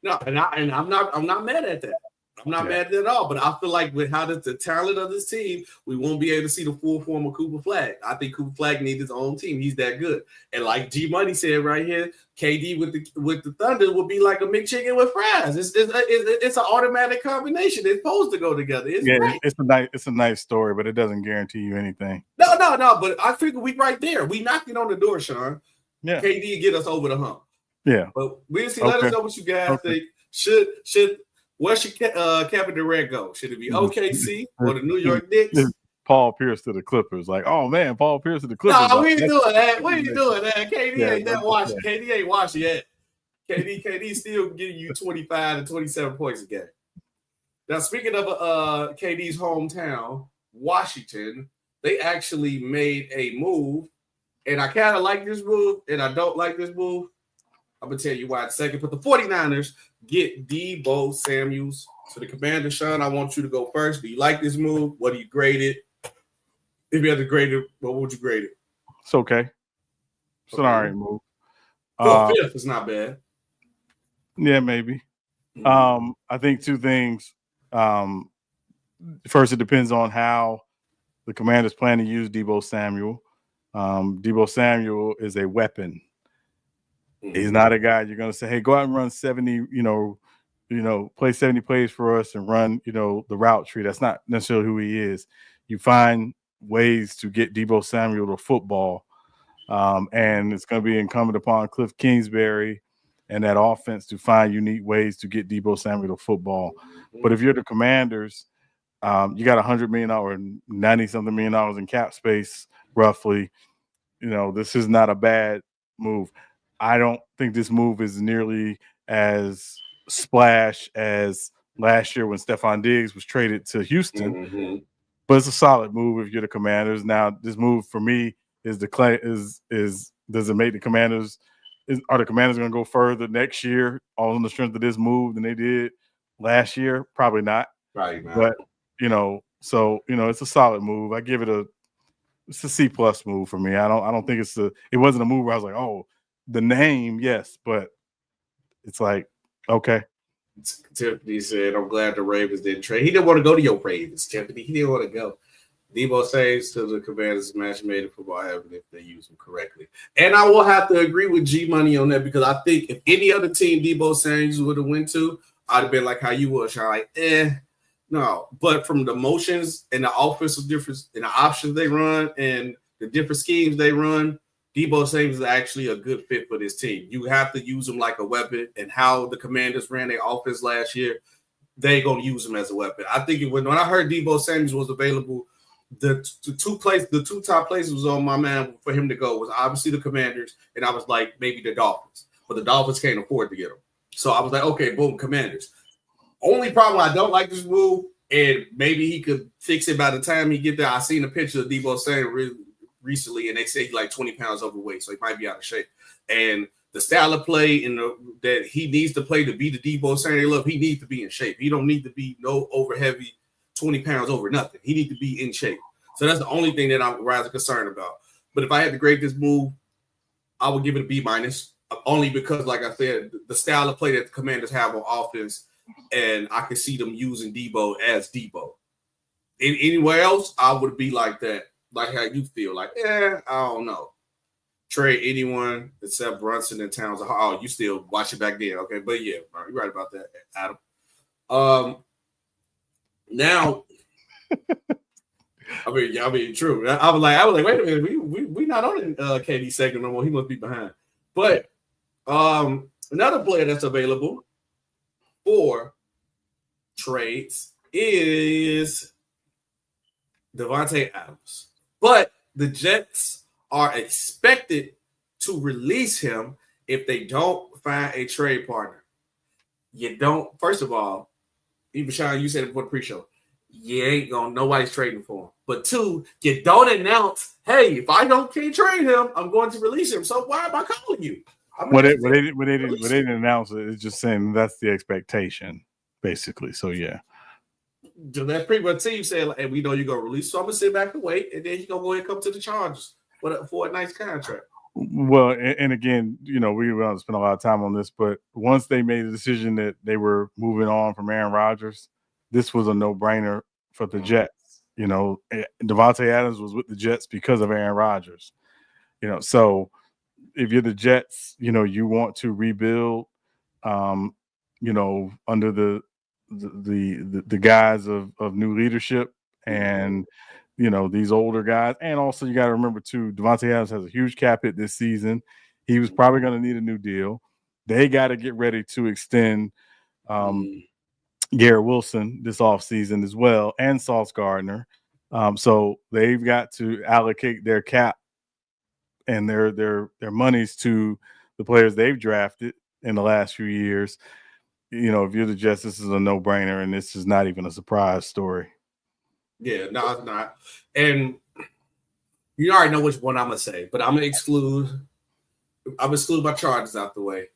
[SPEAKER 2] No, and I'm not mad at that. I'm not mad at it at all, but I feel like with how the talent of this team, we won't be able to see the full form of Cooper Flag. I think Cooper Flag needs his own team. He's that good. And like G Money said right here, KD with the Thunder would be like a McChicken with fries. It's an automatic combination. It's supposed to go together.
[SPEAKER 3] It's a nice story, but it doesn't guarantee you anything.
[SPEAKER 2] No. But I figure we right there. We knocking on the door, Sean. Yeah. KD get us over the hump.
[SPEAKER 3] Yeah.
[SPEAKER 2] But we'll see. Let us know what you guys think. Where should Kevin Durant go? Should it be OKC or the New York Knicks?
[SPEAKER 3] Paul Pierce to the Clippers. Like, oh man, Paul Pierce to the Clippers.
[SPEAKER 2] No, we ain't doing that. We ain't doing that. KD ain't that watching. KD ain't watching yet. KD still giving you 25 to 27 points a game. Now, speaking of KD's hometown, Washington, they actually made a move, and I kind of like this move, and I don't like this move. I'm going to tell you why in a second. But the 49ers get Deebo Samuel to the Commander. Sean, I want you to go first. Do you like this move? What do you grade it? If you had to grade it, what would you grade it?
[SPEAKER 3] It's okay. It's an all right move.
[SPEAKER 2] For a fifth, it's not bad.
[SPEAKER 3] Yeah, maybe. Mm-hmm. I think two things. First, it depends on how the Commanders plan to use Deebo Samuel. Deebo Samuel is a weapon. He's not a guy you're going to say, hey, go out and run 70, play 70 plays for us and run, the route tree. That's not necessarily who he is. You find ways to get Deebo Samuel the football. And it's going to be incumbent upon Cliff Kingsbury and that offense to find unique ways to get Deebo Samuel the football. But if you're the Commanders, you got $100 million or $90-something million in cap space, roughly. This is not a bad move. I don't think this move is nearly as splash as last year when Stephon Diggs was traded to Houston, but it's a solid move if you're the Commanders. Now, this move for me is does it make the Commanders? Are the Commanders going to go further next year, all on the strength of this move than they did last year? Probably not.
[SPEAKER 2] Right, man.
[SPEAKER 3] But it's a solid move. I give it it's a C+ move for me. I don't think it wasn't a move where I was like, oh, the name, yes, but it's like, okay.
[SPEAKER 2] Tiffany said, I'm glad the Ravens didn't trade. He didn't want to go to your Ravens, Tiffany. He didn't want to go. Deebo says to the Commanders match made in football heaven if they use him correctly. And I will have to agree with G Money on that because I think if any other team Deebo Samuel would have went to, I'd have been like how you was, Sean, like, no. But from the motions and the offensive difference and the options they run and the different schemes they run, Deebo Samuel is actually a good fit for this team. You have to use him like a weapon, and how the Commanders ran their offense last year, they're going to use him as a weapon. I think when I heard Deebo Samuel was available, the two top places was on my mind for him to go was obviously the Commanders, and I was like maybe the Dolphins, but the Dolphins can't afford to get him. So I was like, okay, boom, Commanders. Only problem I don't like this move, and maybe he could fix it by the time he get there. I seen a picture of Deebo Samuel recently, and they say he's like 20 pounds overweight, so he might be out of shape. And the style of play that he needs to play to be the Deebo Samuel, he needs to be in shape. He don't need to be no over heavy 20 pounds over nothing. He needs to be in shape. So that's the only thing that I'm rather concerned about. But if I had to grade this move, I would give it a B-, only because, like I said, the style of play that the Commanders have on offense, and I can see them using Deebo as Deebo. Anywhere else, I would be like that. Like how you feel, like, I don't know. Trade anyone except Brunson and Towns. Oh, you still watch it back then. Okay, but yeah, you're right about that, Adam. Now, I mean, true. I was like, wait a minute, we not on KD segment no more. He must be behind. But another player that's available for trades is Davante Adams. But the Jets are expected to release him if they don't find a trade partner. You don't, first of all, even Sean, you said it before the pre-show, you ain't gonna, nobody's trading for him. But two, you don't announce, hey, if I can't trade him, I'm going to release him. So why am I calling you?
[SPEAKER 3] When they didn't announce it, it's just saying that's the expectation, basically. So yeah.
[SPEAKER 2] That pretty much team said, like, hey, we know you're gonna release, so I'm gonna sit back and wait, and then you're gonna go ahead and come to the Chargers for a nice contract.
[SPEAKER 3] Well, and again, we don't spend a lot of time on this, but once they made the decision that they were moving on from Aaron Rodgers, this was a no-brainer for the Jets. Davante Adams was with the Jets because of Aaron Rodgers. So if you're the Jets, you want to rebuild, under the guise of new leadership and these older guys. And also you got to remember too, Davante Adams has a huge cap hit this season. He was probably going to need a new deal. They got to get ready to extend Garrett Wilson this offseason as well, and Sauce Gardner. So they've got to allocate their cap and their monies to the players they've drafted in the last few years. If you're the Jets, this is a no-brainer, and this is not even a surprise story.
[SPEAKER 2] Yeah, no, it's not. And you already know which one I'm gonna say, but I'm gonna exclude my Chargers out the way.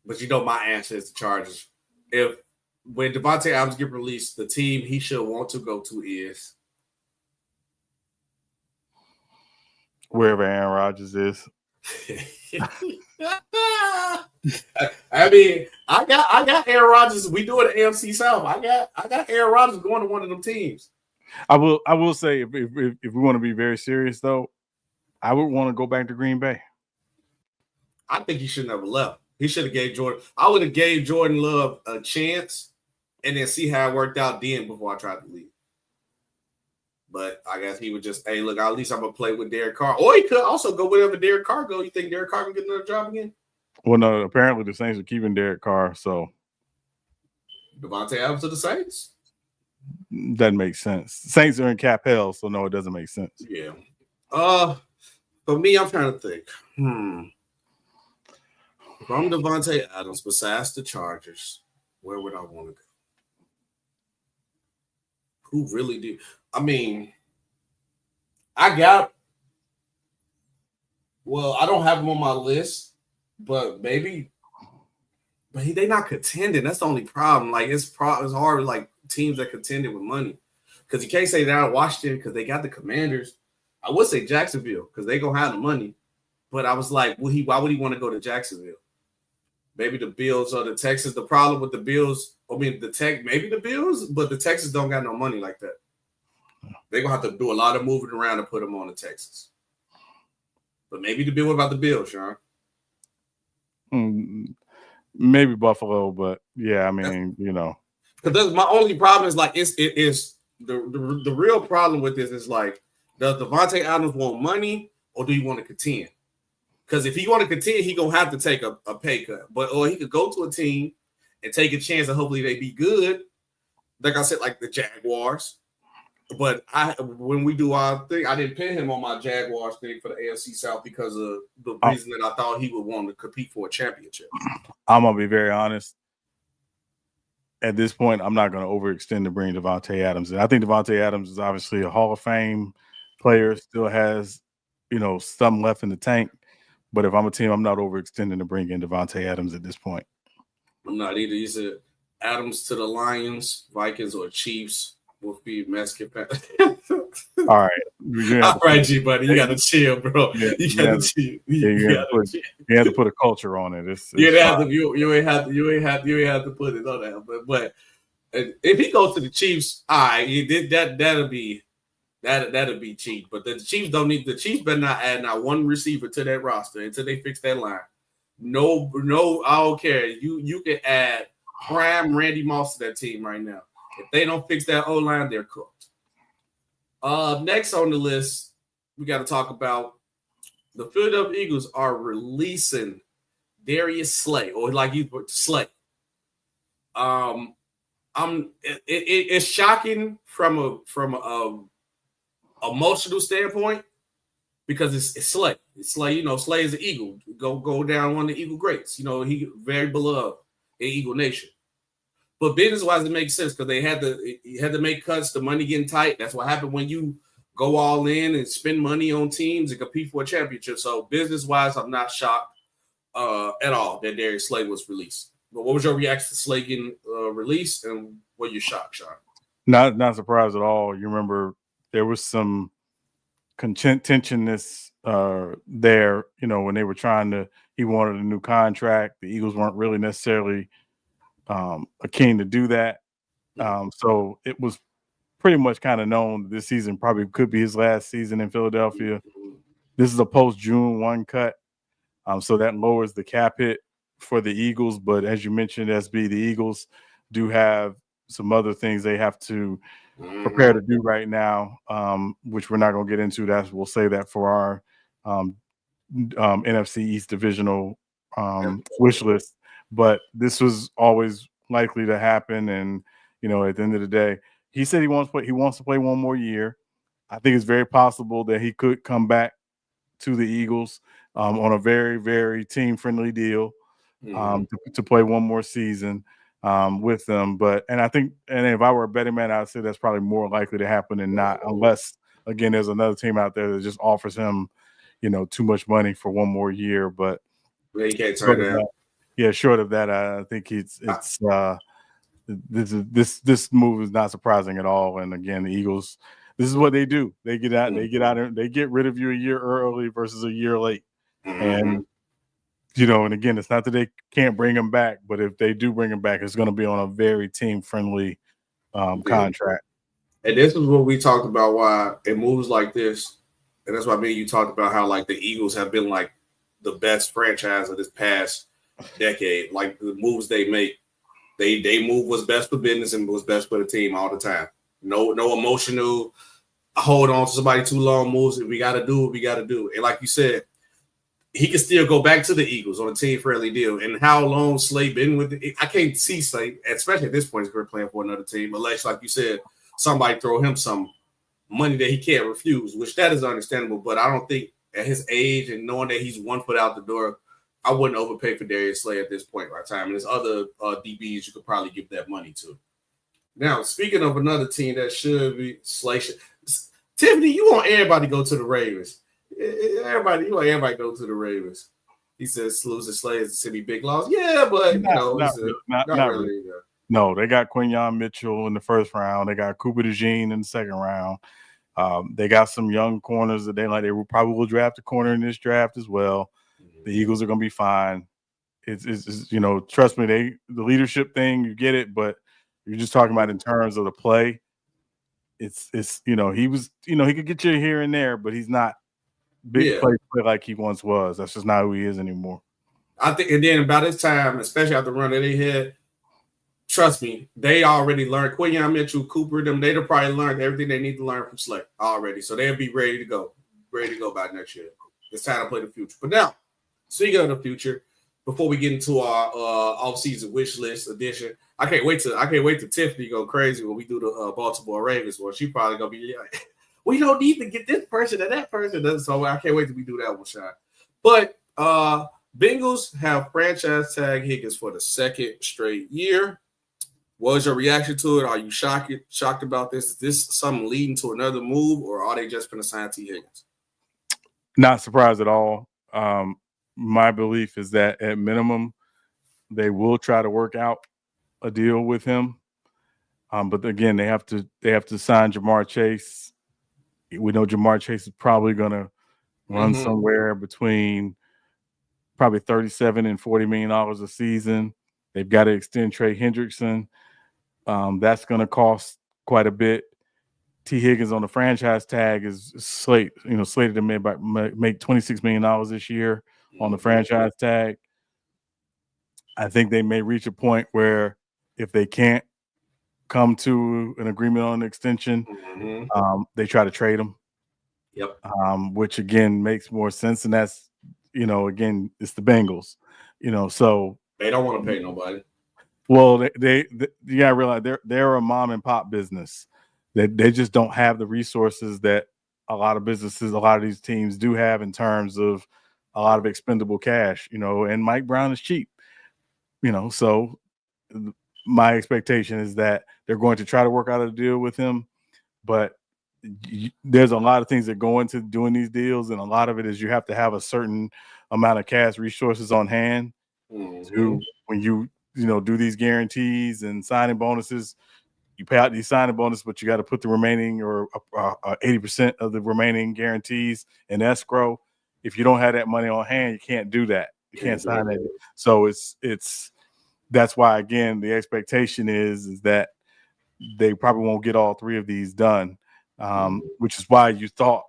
[SPEAKER 2] But my answer is the Chargers. When Davante Adams get released, the team he should want to go to is
[SPEAKER 3] wherever Aaron Rodgers is.
[SPEAKER 2] I mean, I got Aaron Rodgers. We do it at AFC South. I got Aaron Rodgers going to one of them teams.
[SPEAKER 3] I will say if we want to be very serious though, I would want to go back to Green Bay.
[SPEAKER 2] I think he should never left. He should have gave Jordan. I would have gave Jordan Love a chance and then see how it worked out then before I tried to leave. But I guess he would just, hey, look, at least I'm gonna play with Derek Carr. Or he could also go wherever Derek Carr go. You think Derek Carr can get another job again?
[SPEAKER 3] Well, no, apparently the Saints are keeping Derek Carr, so
[SPEAKER 2] Davante Adams to the Saints?
[SPEAKER 3] Doesn't make sense. Saints are in cap hell, so no, it doesn't make sense.
[SPEAKER 2] Yeah. For me, I'm trying to think. From Davante Adams, besides the Chargers, where would I want to go? Who really do? I mean, I don't have him on my list, but maybe, they not contending. That's the only problem. Like it's hard with like teams that contended with money, because you can't say they're out of Washington because they got the Commanders. I would say Jacksonville because they gonna have the money, but I was like, why would he want to go to Jacksonville? Maybe the Bills or the Texans. The problem with the Bills, maybe the Bills, but the Texans don't got no money like that. They're going to have to do a lot of moving around to put them on the Texans. But maybe the Bills. What about the Bills, Sean?
[SPEAKER 3] Maybe Buffalo, but yeah, I mean,
[SPEAKER 2] Because my only problem is like the real problem with this is like, does Davante Adams want money or do you want to contend? Because if he want to contend, he gonna have to take a pay cut. Or he could go to a team and take a chance and hopefully they be good. Like I said, like the Jaguars. But when we do our thing, I didn't pin him on my Jaguars thing for the AFC South because of the reason that I thought he would want to compete for a championship.
[SPEAKER 3] I'm gonna be very honest. At this point, I'm not gonna overextend to bring Davante Adams in. I think Davante Adams is obviously a Hall of Fame player, still has, some left in the tank. But if I'm a team, I'm not overextending to bring in Davante Adams at this point.
[SPEAKER 2] I'm not either. He said Adams to the Lions, Vikings, or Chiefs will be Mexican.
[SPEAKER 3] All right.
[SPEAKER 2] All right, G buddy. You got to chill, bro.
[SPEAKER 3] Yeah,
[SPEAKER 2] you got to chill.
[SPEAKER 3] You have to put a culture on it.
[SPEAKER 2] You ain't have to put it on that. But if he goes to the Chiefs, all right, that'll be cheap. But the Chiefs better not add not one receiver to that roster until they fix that line. No, I don't care. You can add prime Randy Moss to that team right now. If they don't fix that O-line, they're cooked. Next on the list, we got to talk about the Philadelphia Eagles are releasing Darius Slay, or like you put Slay. It's shocking from a emotional standpoint because it's Slay. It's Slay, Slay is an Eagle. Go down one of the Eagle greats. He very beloved in Eagle Nation. But business-wise, it makes sense because you had to make cuts. The money getting tight. That's what happened when you go all in and spend money on teams and compete for a championship. So business-wise, I'm not shocked at all that Darius Slay was released. But what was your reaction to Slay getting released, and were you shocked, Sean?
[SPEAKER 3] Not surprised at all. You remember there was some contentiousness there, when they were he wanted a new contract. The Eagles weren't really necessarily keen to do that. So it was pretty much kind of known this season probably could be his last season in Philadelphia. This is a post-June 1 cut. So that lowers the cap hit for the Eagles. But as you mentioned, SB, the Eagles do have some other things they have to prepare to do right now, which we're not going to get into. We'll save that for our NFC East divisional wish list. But this was always likely to happen. And, at the end of the day, he said he wants to play one more year. I think it's very possible that he could come back to the Eagles on a very, very team-friendly deal to play one more season with them. And I think, and if I were a betting man, I'd say that's probably more likely to happen than not, unless, again, there's another team out there that just offers him, too much money for one more year. But
[SPEAKER 2] he can't turn down.
[SPEAKER 3] Yeah, short of that, I think this move is not surprising at all. And again, the Eagles, this is what they do. They get out, they get rid of you a year early versus a year late. And and again, it's not that they can't bring him back, but if they do bring him back, it's going to be on a very team-friendly contract.
[SPEAKER 2] And this is what we talked about, why it moves like this. And that's why me and you talked about how like the Eagles have been like the best franchise of this past decade. Like the moves they make, they move what's best for business and what's best for the team all the time. No emotional hold on to somebody too long moves. If we got to do what we got to do. And like you said, he can still go back to the Eagles on a team-friendly deal. And how long Slay been with it? I can't see Slay, especially at this point, he's playing for another team, unless, like you said, somebody throw him some money that he can't refuse, which that is understandable. But I don't think at his age and knowing that he's 1 foot out the door, I wouldn't overpay for Darius Slay at this point right time. And there's other DBs you could probably give that money to. Now, speaking of another team that should be Slay, Tiffany, you want everybody to go to the Ravens. You want everybody to go to the Ravens. He says losing Slay is the city big loss. Yeah, but not really.
[SPEAKER 3] No, they got Quinyon Mitchell in the first round. They got Cooper DeJean in the second round. They got some young corners that they probably will draft a corner in this draft as well. The Eagles are going to be fine. It's trust me, the leadership thing, you get it, but you're just talking about in terms of the play. It's he was, he could get you here and there, but he's not big play like he once was. That's just not who he is anymore.
[SPEAKER 2] I think, and then about this time, especially after the run that they had, trust me, they already learned. Quinyon Mitchell, Cooper, they'd have probably learned everything they need to learn from Slay already. So they'll be ready to go by next year. It's time to play the future. But now, speaking of the future, before we get into our offseason wish list edition, I can't wait to Tiffany go crazy when we do the Baltimore Ravens one. She probably gonna be like, we don't need to get this person and that person. So I can't wait till we do that one, Sean. But Bengals have franchise tag Higgins for the second straight year. What was your reaction to it? Are you shocked about this? Is this something leading to another move, or are they just going to sign Tee Higgins?
[SPEAKER 3] Not surprised at all. My belief is that at minimum, they will try to work out a deal with him. But again, they have to sign Jamar Chase. We know Jamar Chase is probably going to run somewhere between probably $37 and $40 million a season. They've got to extend Trey Hendrickson. That's going to cost quite a bit. Tee Higgins on the franchise tag is slated to make $26 million this year on the franchise tag. I think they may reach a point where if they can't come to an agreement on an extension, they try to trade him.
[SPEAKER 2] Yep.
[SPEAKER 3] Which again makes more sense, and that's again it's the Bengals. So
[SPEAKER 2] they don't want to pay nobody.
[SPEAKER 3] Well, they you gotta realize they're a mom and pop business. They just don't have the resources that a lot of these teams do have in terms of a lot of expendable cash. And Mike Brown is cheap. So my expectation is that they're going to try to work out a deal with him, but there's a lot of things that go into doing these deals, and a lot of it is you have to have a certain amount of cash resources on hand to when you do these guarantees and signing bonuses. You pay out these signing bonuses, but you got to put the remaining or 80% of the remaining guarantees in escrow. If you don't have that money on hand, you can't do that. You can't sign it. So that's why, again, the expectation is that they probably won't get all three of these done, which is why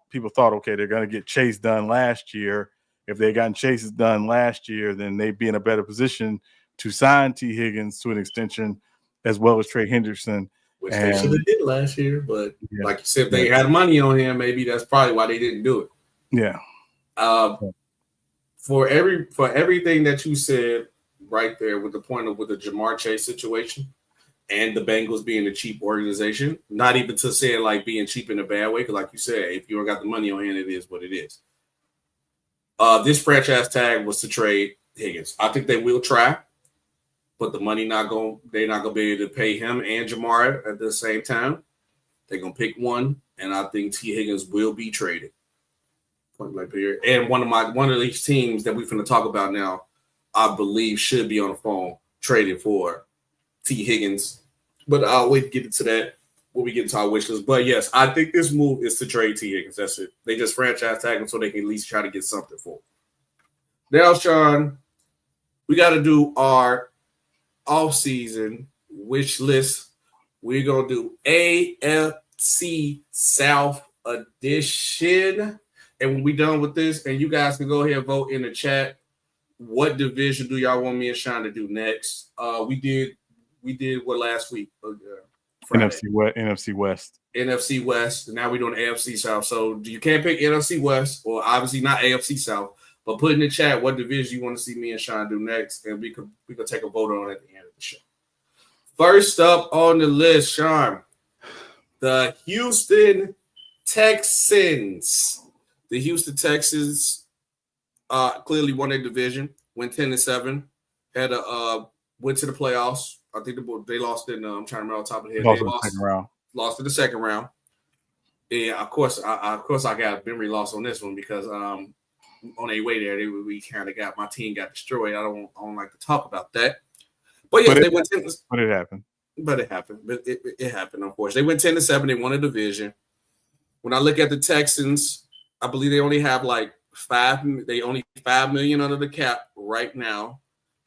[SPEAKER 3] people thought, okay, they're going to get Chase done last year. If they gotten Chase done last year, then they'd be in a better position to sign Tee Higgins to an extension as well as Trey Hendrickson.
[SPEAKER 2] Which they should have did last year, but like you said, if they had money on him, maybe that's probably why they didn't do it.
[SPEAKER 3] Yeah.
[SPEAKER 2] For everything that you said right there with the Jamar Chase situation and the Bengals being a cheap organization, not even to say like being cheap in a bad way, because like you said, if you don't got the money on hand, it is what it is. This franchise tag was to trade Higgins. I think they will try, but the money they're not gonna be able to pay him and Jamar at the same time. They're gonna pick one, and I think Tee Higgins will be traded. Point blank period. And one of these teams that we're going to talk about now, I believe should be on the phone trading for Tee Higgins. But I'll wait to get into that when we get into our wish list. But yes, I think this move is to trade Tee Higgins. That's it. They just franchise tag him so they can at least try to get something for him. Now, Sean, we got to do our offseason wish list. We're going to do AFC South edition. And when we're done with this, and you guys can go ahead and vote in the chat what division do y'all want me and Sean to do next? We did what last week? Friday.
[SPEAKER 3] NFC West.
[SPEAKER 2] NFC West. Now we're doing AFC South. So you can't pick NFC West, or obviously not AFC South. But put in the chat what division you want to see me and Sean do next, and we could take a vote on it at the end of the show. First up on the list, Sean, the Houston Texans. The Houston Texans clearly won their division, went 10-7, went to the playoffs. I think they lost in. I'm trying to remember off the top of the head. Lost in the second round. Yeah, of course I got memory loss on this one because on their way there, we kind of my team got destroyed. I don't like to talk about that. But yeah, they went 10.
[SPEAKER 3] But it happened.
[SPEAKER 2] It happened, of course. They went 10-7. They won a division. When I look at the Texans, I believe they only have like $5 million under the cap right now.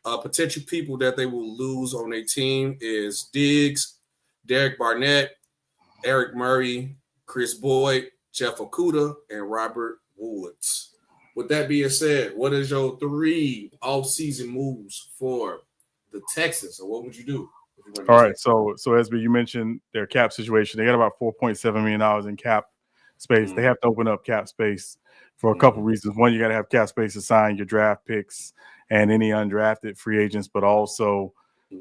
[SPEAKER 2] Potential people that they will lose on their team is Diggs, Derek Barnett, Eric Murray, Chris Boyd, Jeff Okudah, and Robert Woods. With that being said, what is your 3 off-season moves for the Texans, or what would you do?
[SPEAKER 3] All right, so SB, you mentioned their cap situation. They got about $4.7 million in cap space. Mm-hmm. They have to open up cap space for a couple reasons. One, you got to have cap space to sign your draft picks and any undrafted free agents, but also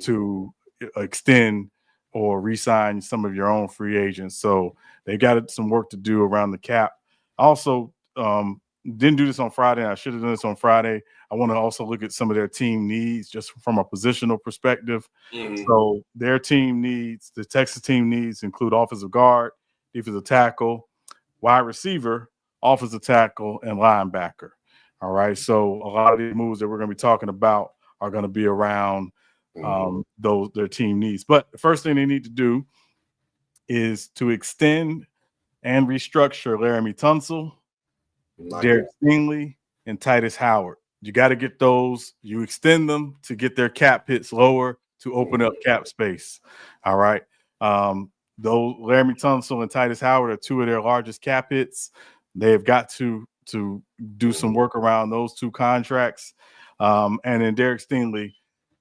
[SPEAKER 3] to extend or re-sign some of your own free agents. So they got some work to do around the cap. Also, didn't do this on Friday. I should have done this on Friday. I want to also look at some of their team needs just from a positional perspective. Mm-hmm. So their team needs, the Texas team needs include offensive guard, defensive tackle, wide receiver, offensive tackle, and linebacker. All right. So a lot of these moves that we're going to be talking about are going to be around their team needs. But the first thing they need to do is to extend and restructure Laramie Tunsil, Derek Stingley, and Titus Howard. You got to get those. You extend them to get their cap hits lower to open up cap space. All right. Those Laramie Tunsil and Titus Howard are 2 of their largest cap hits. They have got to do some work around those 2 contracts. And then Derek Stingley,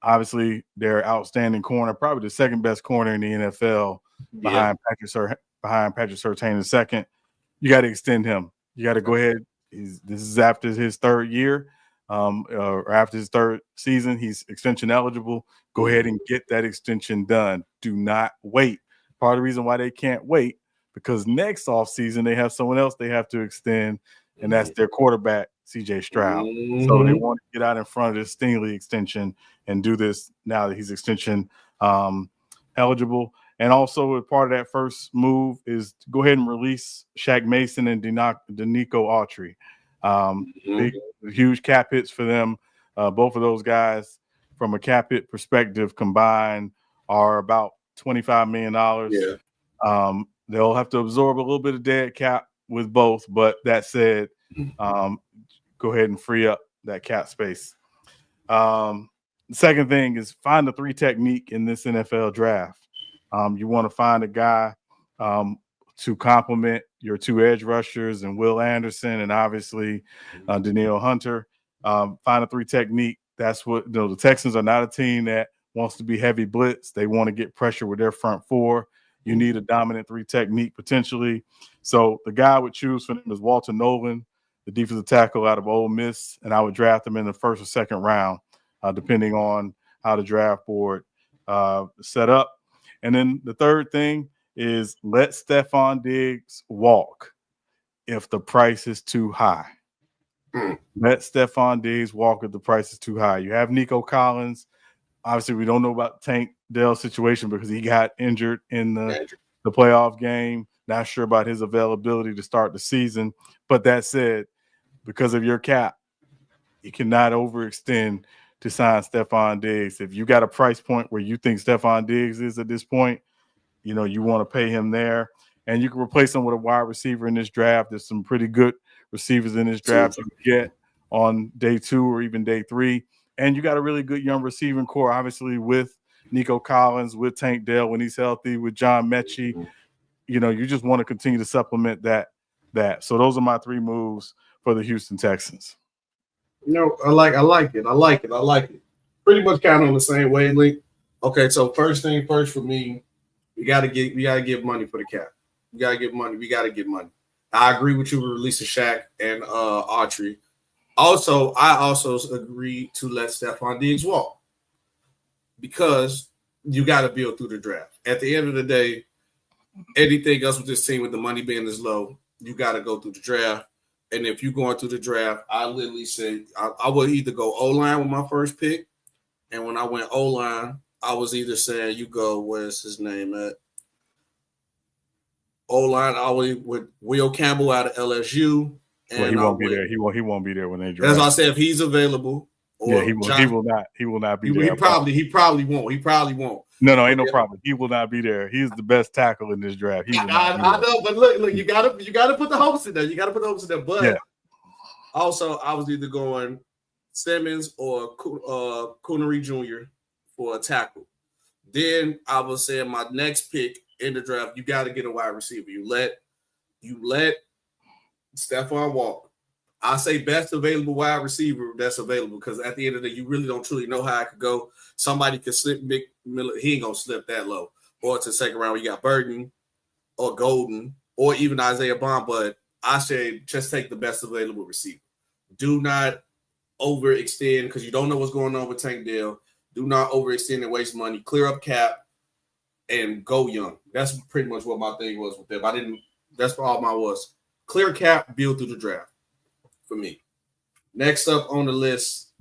[SPEAKER 3] obviously, their outstanding corner, probably the second best corner in the NFL behind Patrick Surtain II. You got to extend him. You got to go ahead. This is after his 3rd year, or after his 3rd season. He's extension eligible. Go ahead and get that extension done. Do not wait. Part of the reason why they can't wait, because next offseason they have someone else they have to extend, and that's their quarterback, C.J. Stroud. Mm-hmm. So they want to get out in front of this Stingley extension and do this now that he's extension eligible. And also, part of that first move is to go ahead and release Shaq Mason and Danico Autry. Big, huge cap hits for them. Both of those guys, from a cap hit perspective, combined are about $25 million. Yeah. They'll have to absorb a little bit of dead cap with both, but that said, go ahead and free up that cap space. The second thing is find the 3 technique in this NFL draft. You want to find a guy to complement your 2 edge rushers and Will Anderson and obviously Danielle Hunter. Find a 3 technique. That's what the Texans are not a team that wants to be heavy blitz. They want to get pressure with their front 4. You need a dominant 3 technique potentially. So the guy I would choose for them is Walter Nolan, the defensive tackle out of Ole Miss, and I would draft him in the 1st or 2nd round, depending on how the draft board set up. And then the third thing is let Stephon Diggs walk if the price is too high. Let Stephon Diggs walk if the price is too high. You have Nico Collins. Obviously, we don't know about Tank Dell's situation because he got injured in the playoff game. Not sure about his availability to start the season. But that said, because of your cap, you cannot overextend to sign Stephon Diggs. If you got a price point where you think Stephon Diggs is at this point, you want to pay him there. And you can replace him with a wide receiver in this draft. There's some pretty good receivers in this draft you can get on day 2 or even day 3. And you got a really good young receiving core, obviously, with Nico Collins, with Tank Dell when he's healthy, with John Mechie. You just want to continue to supplement that. So those are my 3 moves for the Houston Texans.
[SPEAKER 2] I like it. Pretty much kind of on the same wavelength. Okay, so first thing first for me, we gotta give money for the cap. We gotta get money. I agree with you with releasing Shaq and Autry. Also, I also agreed to let Stephon Diggs walk because you got to build through the draft. At the end of the day, anything else with this team, with the money being this low, you got to go through the draft. And if you're going through the draft, I literally say I would either go O-line with my first pick. And when I went O-line, I was either saying you go, where's his name at? O-line, I with Will Campbell out of LSU. And
[SPEAKER 3] well, he won't be there. He won't be there when they draft.
[SPEAKER 2] As I said, if he's available, or
[SPEAKER 3] yeah, he will not. He will not be there.
[SPEAKER 2] He probably won't.
[SPEAKER 3] No, ain't no problem. He will not be there. He's the best tackle in this draft.
[SPEAKER 2] I know, but look, you gotta put the hopes in there. But yeah. Also, I was either going Simmons or Coonery Jr. for a tackle. Then I was saying my next pick in the draft, you got to get a wide receiver. You let Stephon walk. I say best available wide receiver that's available because at the end of the day, you really don't truly know how it could go. Somebody could slip Mick Miller. He ain't going to slip that low. Or to the second round, you got Burton or Golden or even Isaiah Bond. But I say just take the best available receiver. Do not overextend because you don't know what's going on with Tank Dell. Do not overextend and waste money. Clear up cap and go young. That's pretty much what my thing was with them. That's what all mine was. Clear cap, build through the draft for me. Next up on the list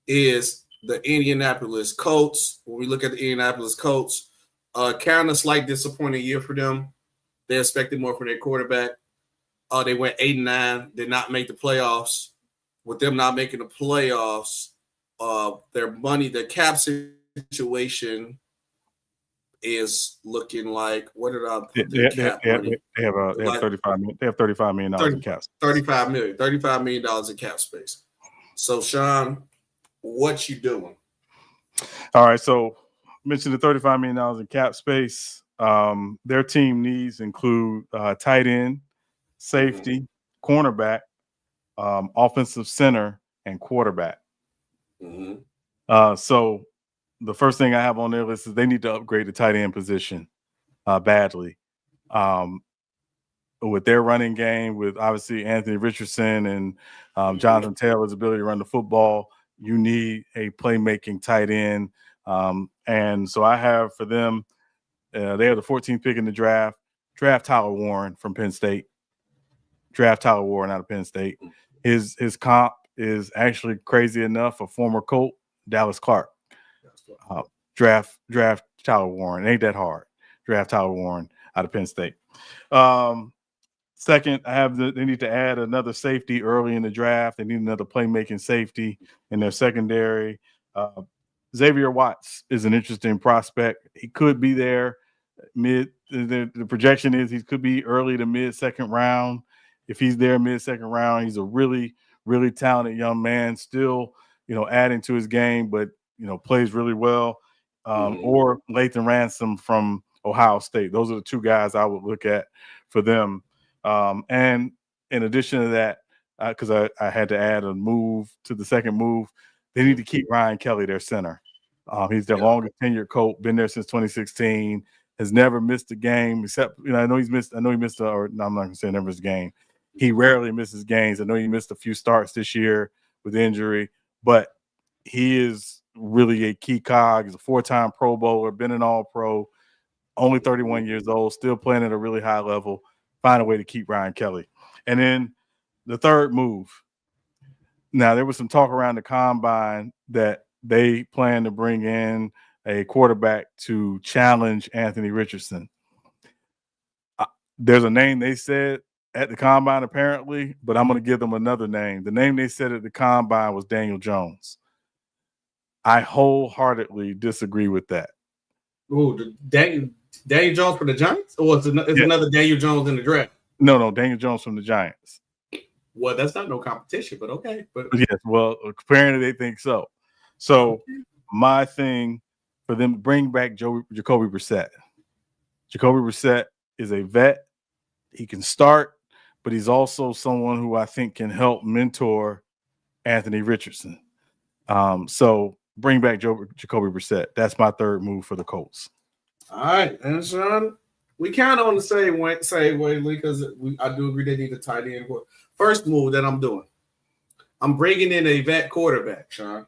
[SPEAKER 2] is the Indianapolis Colts. When we look at the Indianapolis Colts, kind of slight disappointing year for them. They expected more from their quarterback. They went 8-9, did not make the playoffs. With them not making the playoffs, their cap situation is looking like, what did I put
[SPEAKER 3] they have $35 million in cap.
[SPEAKER 2] $35 million in cap space. So Sean, what you doing?
[SPEAKER 3] All right, so mentioned the $35 million in cap space. Their team needs include tight end, safety, cornerback, offensive center, and quarterback. So the first thing I have on their list is they need to upgrade the tight end position badly. With their running game, with obviously Anthony Richardson and Jonathan Taylor's ability to run the football, you need a playmaking tight end. And so I have for them, they have the 14th pick in the draft. Draft Tyler Warren from Penn State. Draft Tyler Warren out of Penn State. His comp is actually crazy enough. A former Colt, Dallas Clark. Draft Tyler Warren. It ain't that hard. Draft Tyler Warren out of Penn State. Second, they need to add another safety early in the draft. They need another playmaking safety in their secondary. Xavier Watts is an interesting prospect. He could be there the projection is he could be early to mid second round. If he's there mid second round, he's a really, really talented young man, still, adding to his game, but, plays really well. Or Lathan Ransom from Ohio State. Those are the two guys I would look at for them. And in addition to that, because I had to add a move to the second move, they need to keep Ryan Kelly, their center. He's their longest tenured Colt, been there since 2016, has never missed a game except, I'm not going to say never missed a game. He rarely misses games. I know he missed a few starts this year with injury, but he is really a key cog. He's a 4-time Pro Bowler, been an All-Pro, only 31 years old, still playing at a really high level. Find a way to keep Ryan Kelly. And then the third move. Now, there was some talk around the combine that they plan to bring in a quarterback to challenge Anthony Richardson. There's a name they said at the combine, apparently, but I'm going to give them another name. The name they said at the combine was Daniel Jones. I wholeheartedly disagree with that.
[SPEAKER 2] Oh, Daniel Jones for the Giants? Or it's another Daniel Jones in the draft?
[SPEAKER 3] No, Daniel Jones from the Giants.
[SPEAKER 2] Well, that's not no competition, but okay. But
[SPEAKER 3] yes, well, apparently they think so. So my thing for them to bring back Jacoby Brissett. Jacoby Brissett is a vet. He can start, but he's also someone who I think can help mentor Anthony Richardson. So bring back Jacoby Brissett. That's my third move for the Colts.
[SPEAKER 2] All right, and Sean, we kind of on the same way, because I do agree they need a tight end. First move that I'm doing, I'm bringing in a vet quarterback, Sean.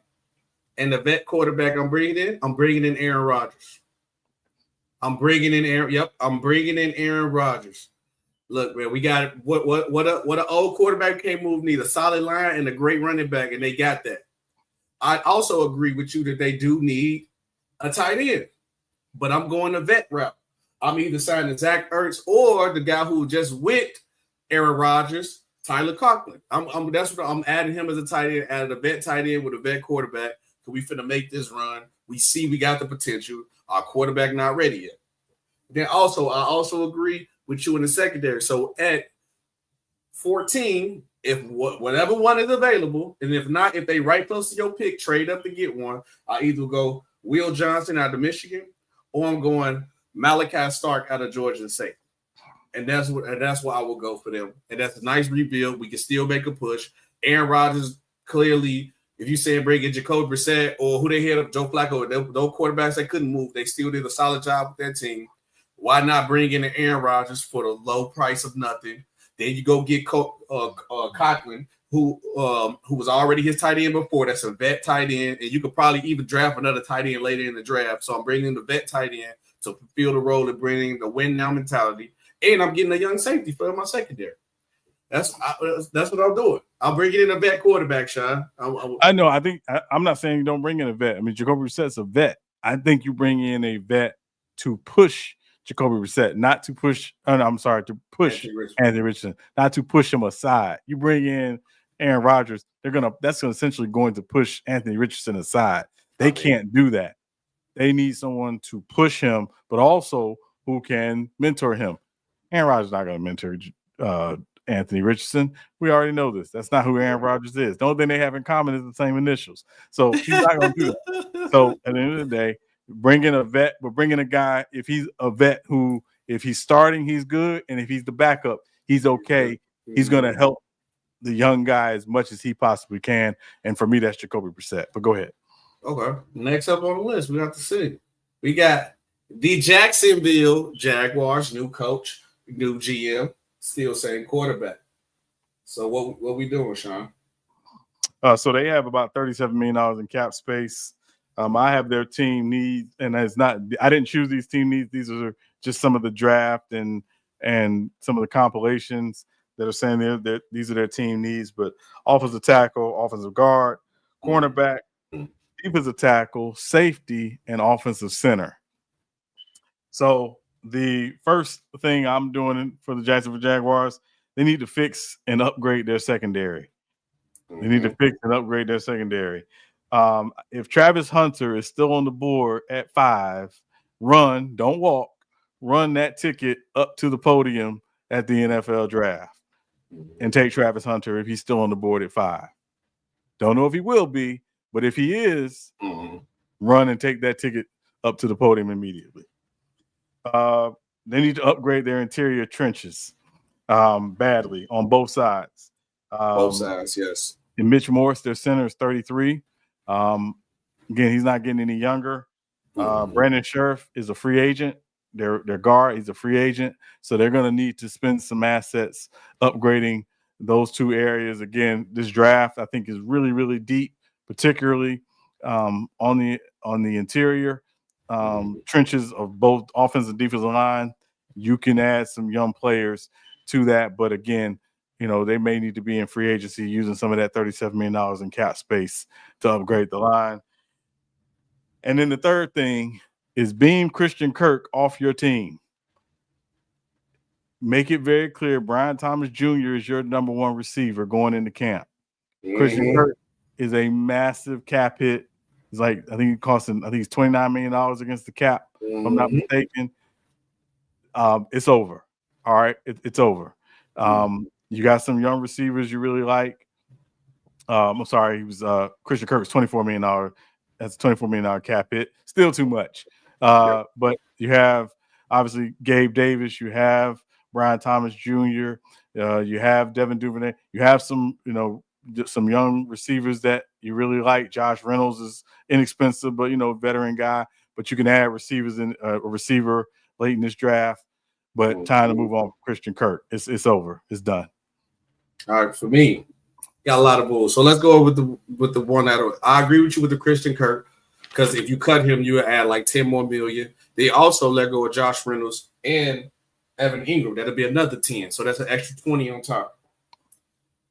[SPEAKER 2] And the vet quarterback I'm bringing in Aaron Rodgers. I'm bringing in Aaron Rodgers. Look, man, we got what an old quarterback can't move need a solid line and a great running back, and they got that. I also agree with you that they do need a tight end, but I'm going the vet route. I'm either signing Zach Ertz or the guy who just went Aaron Rodgers, Tyler Conklin. That's what I'm adding him as a tight end, added a vet tight end with a vet quarterback. So we finna make this run. We see we got the potential. Our quarterback not ready yet. Then I also agree with you in the secondary. So at 14, if whatever one is available, and if not, if they right close to your pick, trade up to get one. I either go Will Johnson out of Michigan, or I'm going Malachi Stark out of Georgia State. And that's what I will go for them. And that's a nice rebuild. We can still make a push. Aaron Rodgers clearly. If you say bring in Jacoby Brissett or who they hit up, Joe Flacco, those quarterbacks that couldn't move, they still did a solid job with that team. Why not bring in Aaron Rodgers for the low price of nothing? Then you go get Conklin, who was already his tight end before. That's a vet tight end, and you could probably even draft another tight end later in the draft. So I'm bringing in the vet tight end to fulfill the role of bringing the win now mentality, and I'm getting a young safety for my secondary. That's what I'm doing. I'll bring in a vet quarterback, Sean.
[SPEAKER 3] I know. I think I'm not saying you don't bring in a vet. I mean, Jacoby Brissett's a vet. I think you bring in a vet to push Jacoby Brissett, not to push. To push Anthony Richardson, not to push him aside. You bring in Aaron Rodgers. That's essentially going to push Anthony Richardson aside. They can't do that. They need someone to push him, but also who can mentor him. Aaron Rodgers is not going to mentor Anthony Richardson. We already know this. That's not who Aaron Rodgers is. The only thing they have in common is the same initials. So he's not going to do that. So at the end of the day, bring in a vet, but bring in a guy, if he's a vet who, if he's starting, he's good. And if he's the backup, he's okay. He's going to help the young guy as much as he possibly can. And for me, that's Jacoby Brissett. But go ahead.
[SPEAKER 2] Okay. Next up on the list, we got to see. We got the Jacksonville Jaguars, new coach, new GM. Still same quarterback. So what we doing, Sean?
[SPEAKER 3] So they have about $37 million in cap space. I have their team needs, and it's not. I didn't choose these team needs. These are just some of the draft and some of the compilations that are saying these are their team needs. But offensive tackle, offensive guard, cornerback, defensive tackle, safety, and offensive center. So the first thing I'm doing for the Jacksonville Jaguars, they need to fix and upgrade their secondary. They need to fix and upgrade their secondary. If Travis Hunter is still on the board at 5, don't walk, run that ticket up to the podium at the NFL draft and take Travis Hunter if he's still on the board at 5. Don't know if he will be, but if he is, run and take that ticket up to the podium immediately. They need to upgrade their interior trenches badly on both sides.
[SPEAKER 2] Both sides, yes.
[SPEAKER 3] And Mitch Morse, their center, is 33. Again, he's not getting any younger. Brandon Scherf is a free agent. Their guard, he's a free agent. So they're going to need to spend some assets upgrading those two areas. Again, this draft, I think, is really, really deep, particularly on the interior. Trenches of both offensive and defensive line. You can add some young players to that, but again, they may need to be in free agency using some of that $37 million in cap space to upgrade the line. And then the third thing is beam Christian Kirk off your team. Make it very clear Brian Thomas Jr. is your number one receiver going into camp. Christian Kirk is a massive cap hit. It's I think he's $29 million against the cap, if I'm not mistaken. It's over. All right. It's over. You got some young receivers you really like. I'm sorry. He was Christian Kirk was $24 million. That's a $24 million cap hit. Still too much. But you have obviously Gabe Davis. You have Brian Thomas Jr. You have Devin Duvernay. You have some, some young receivers that you really like. Josh Reynolds is inexpensive, but veteran guy. But you can add receivers in a receiver late in this draft. But time to move on from Christian Kirk. It's over. It's done.
[SPEAKER 2] All right, for me, got a lot of bulls. So let's go with the one that I agree with you with the Christian Kirk, because if you cut him, you would add like 10 more million. They also let go of Josh Reynolds and Evan Ingram. That'll be another 10. So that's an extra 20 on top.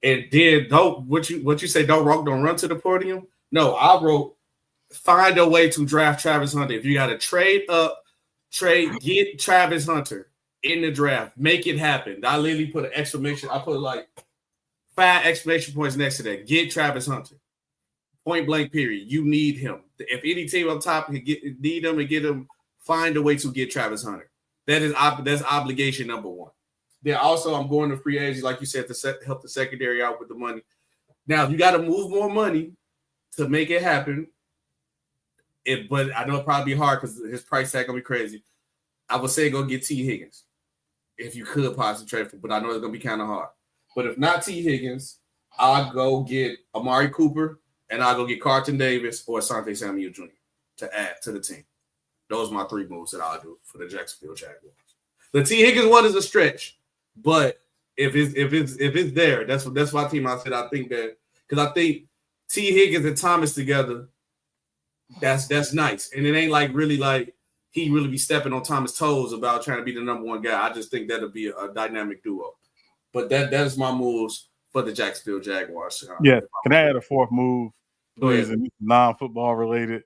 [SPEAKER 2] And then what you say, don't run to the podium? No, I wrote find a way to draft Travis Hunter. If you got to get Travis Hunter in the draft, make it happen. I literally put an exclamation. I put like 5 exclamation points next to that. Get Travis Hunter. Point blank, period. You need him. If any team up top can need him and get him, find a way to get Travis Hunter. That's obligation number one. Then also, I'm going to free agents, like you said, to help the secondary out with the money. Now, you got to move more money to make it happen. But I know it'll probably be hard because his price tag going to be crazy. I would say go get Tee Higgins if you could possibly trade for, but I know it's going to be kind of hard. But if not Tee Higgins, I'll go get Amari Cooper and I'll go get Carlton Davis or Asante Samuel Jr. to add to the team. Those are my 3 moves that I'll do for the Jacksonville Jaguars. The Tee Higgins one is a stretch, but if it's there, that's my team. I said I think that because I think Tee Higgins and Thomas together, that's nice, and it ain't really he really be stepping on Thomas' toes about trying to be the number one guy. I just think that'll be a dynamic duo. But that is my moves for the Jacksonville Jaguars.
[SPEAKER 3] Yeah, can I add a 4th move, please? And non-football related.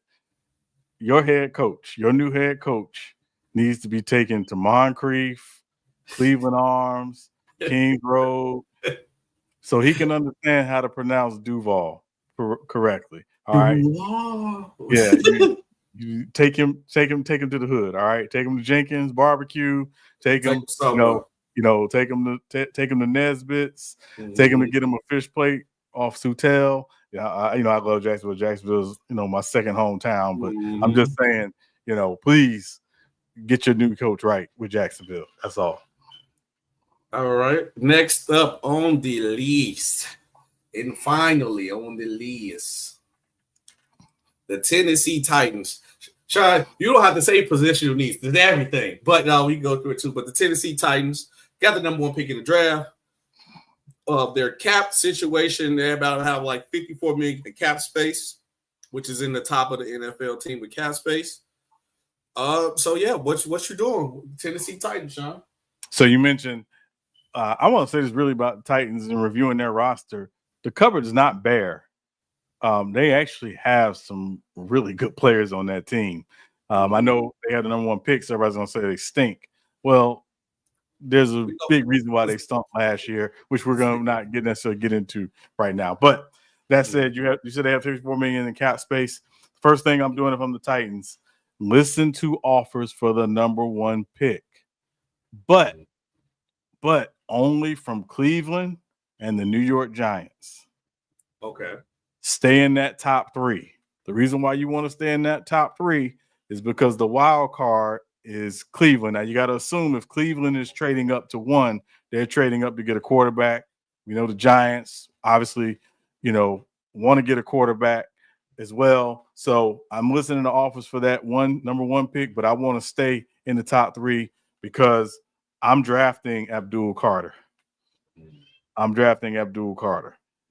[SPEAKER 3] Your new head coach, needs to be taken to Moncrief, Cleveland Arms, Kings Road, so he can understand how to pronounce Duval correctly. All right. Yeah. You take him to the hood. All right. Take him to Jenkins Barbecue. Take him, take him to Nesbitt's. Mm-hmm. Take him to get him a fish plate off Sutel. Yeah, I love Jacksonville. Jacksonville's, my second hometown. But I'm just saying, please get your new coach right with Jacksonville. That's all.
[SPEAKER 2] All right. Next up on the list, and finally on the list, the Tennessee Titans. Sean, you don't have to say positional needs. There's everything. But we can go through it too. But the Tennessee Titans got the number 1 pick in the draft. Their cap situation, they're about to have like $54 million in cap space, which is in the top of the NFL team with cap space. So yeah, what you doing, Tennessee Titans, Sean?
[SPEAKER 3] So you mentioned, I want to say this really about the Titans and reviewing their roster. The cupboard is not bare. They actually have some really good players on that team. I know they had the number 1 pick, so everybody's gonna say they stink. Well, there's a big reason why they stumped last year, which we're gonna not necessarily get into right now. But that said, you said they have $54 million in cap space. First thing I'm doing if I'm the Titans, listen to offers for the number 1 pick, but only from Cleveland and the New York Giants.
[SPEAKER 2] Okay.
[SPEAKER 3] Stay in that top 3. The reason why you want to stay in that top 3 is because the wild card is Cleveland. Now, you got to assume if Cleveland is trading up to 1, they're trading up to get a quarterback. We know the Giants, obviously, want to get a quarterback as well. So I'm listening to offers for that number 1 pick, but I want to stay in the top 3 because I'm drafting Abdul Carter.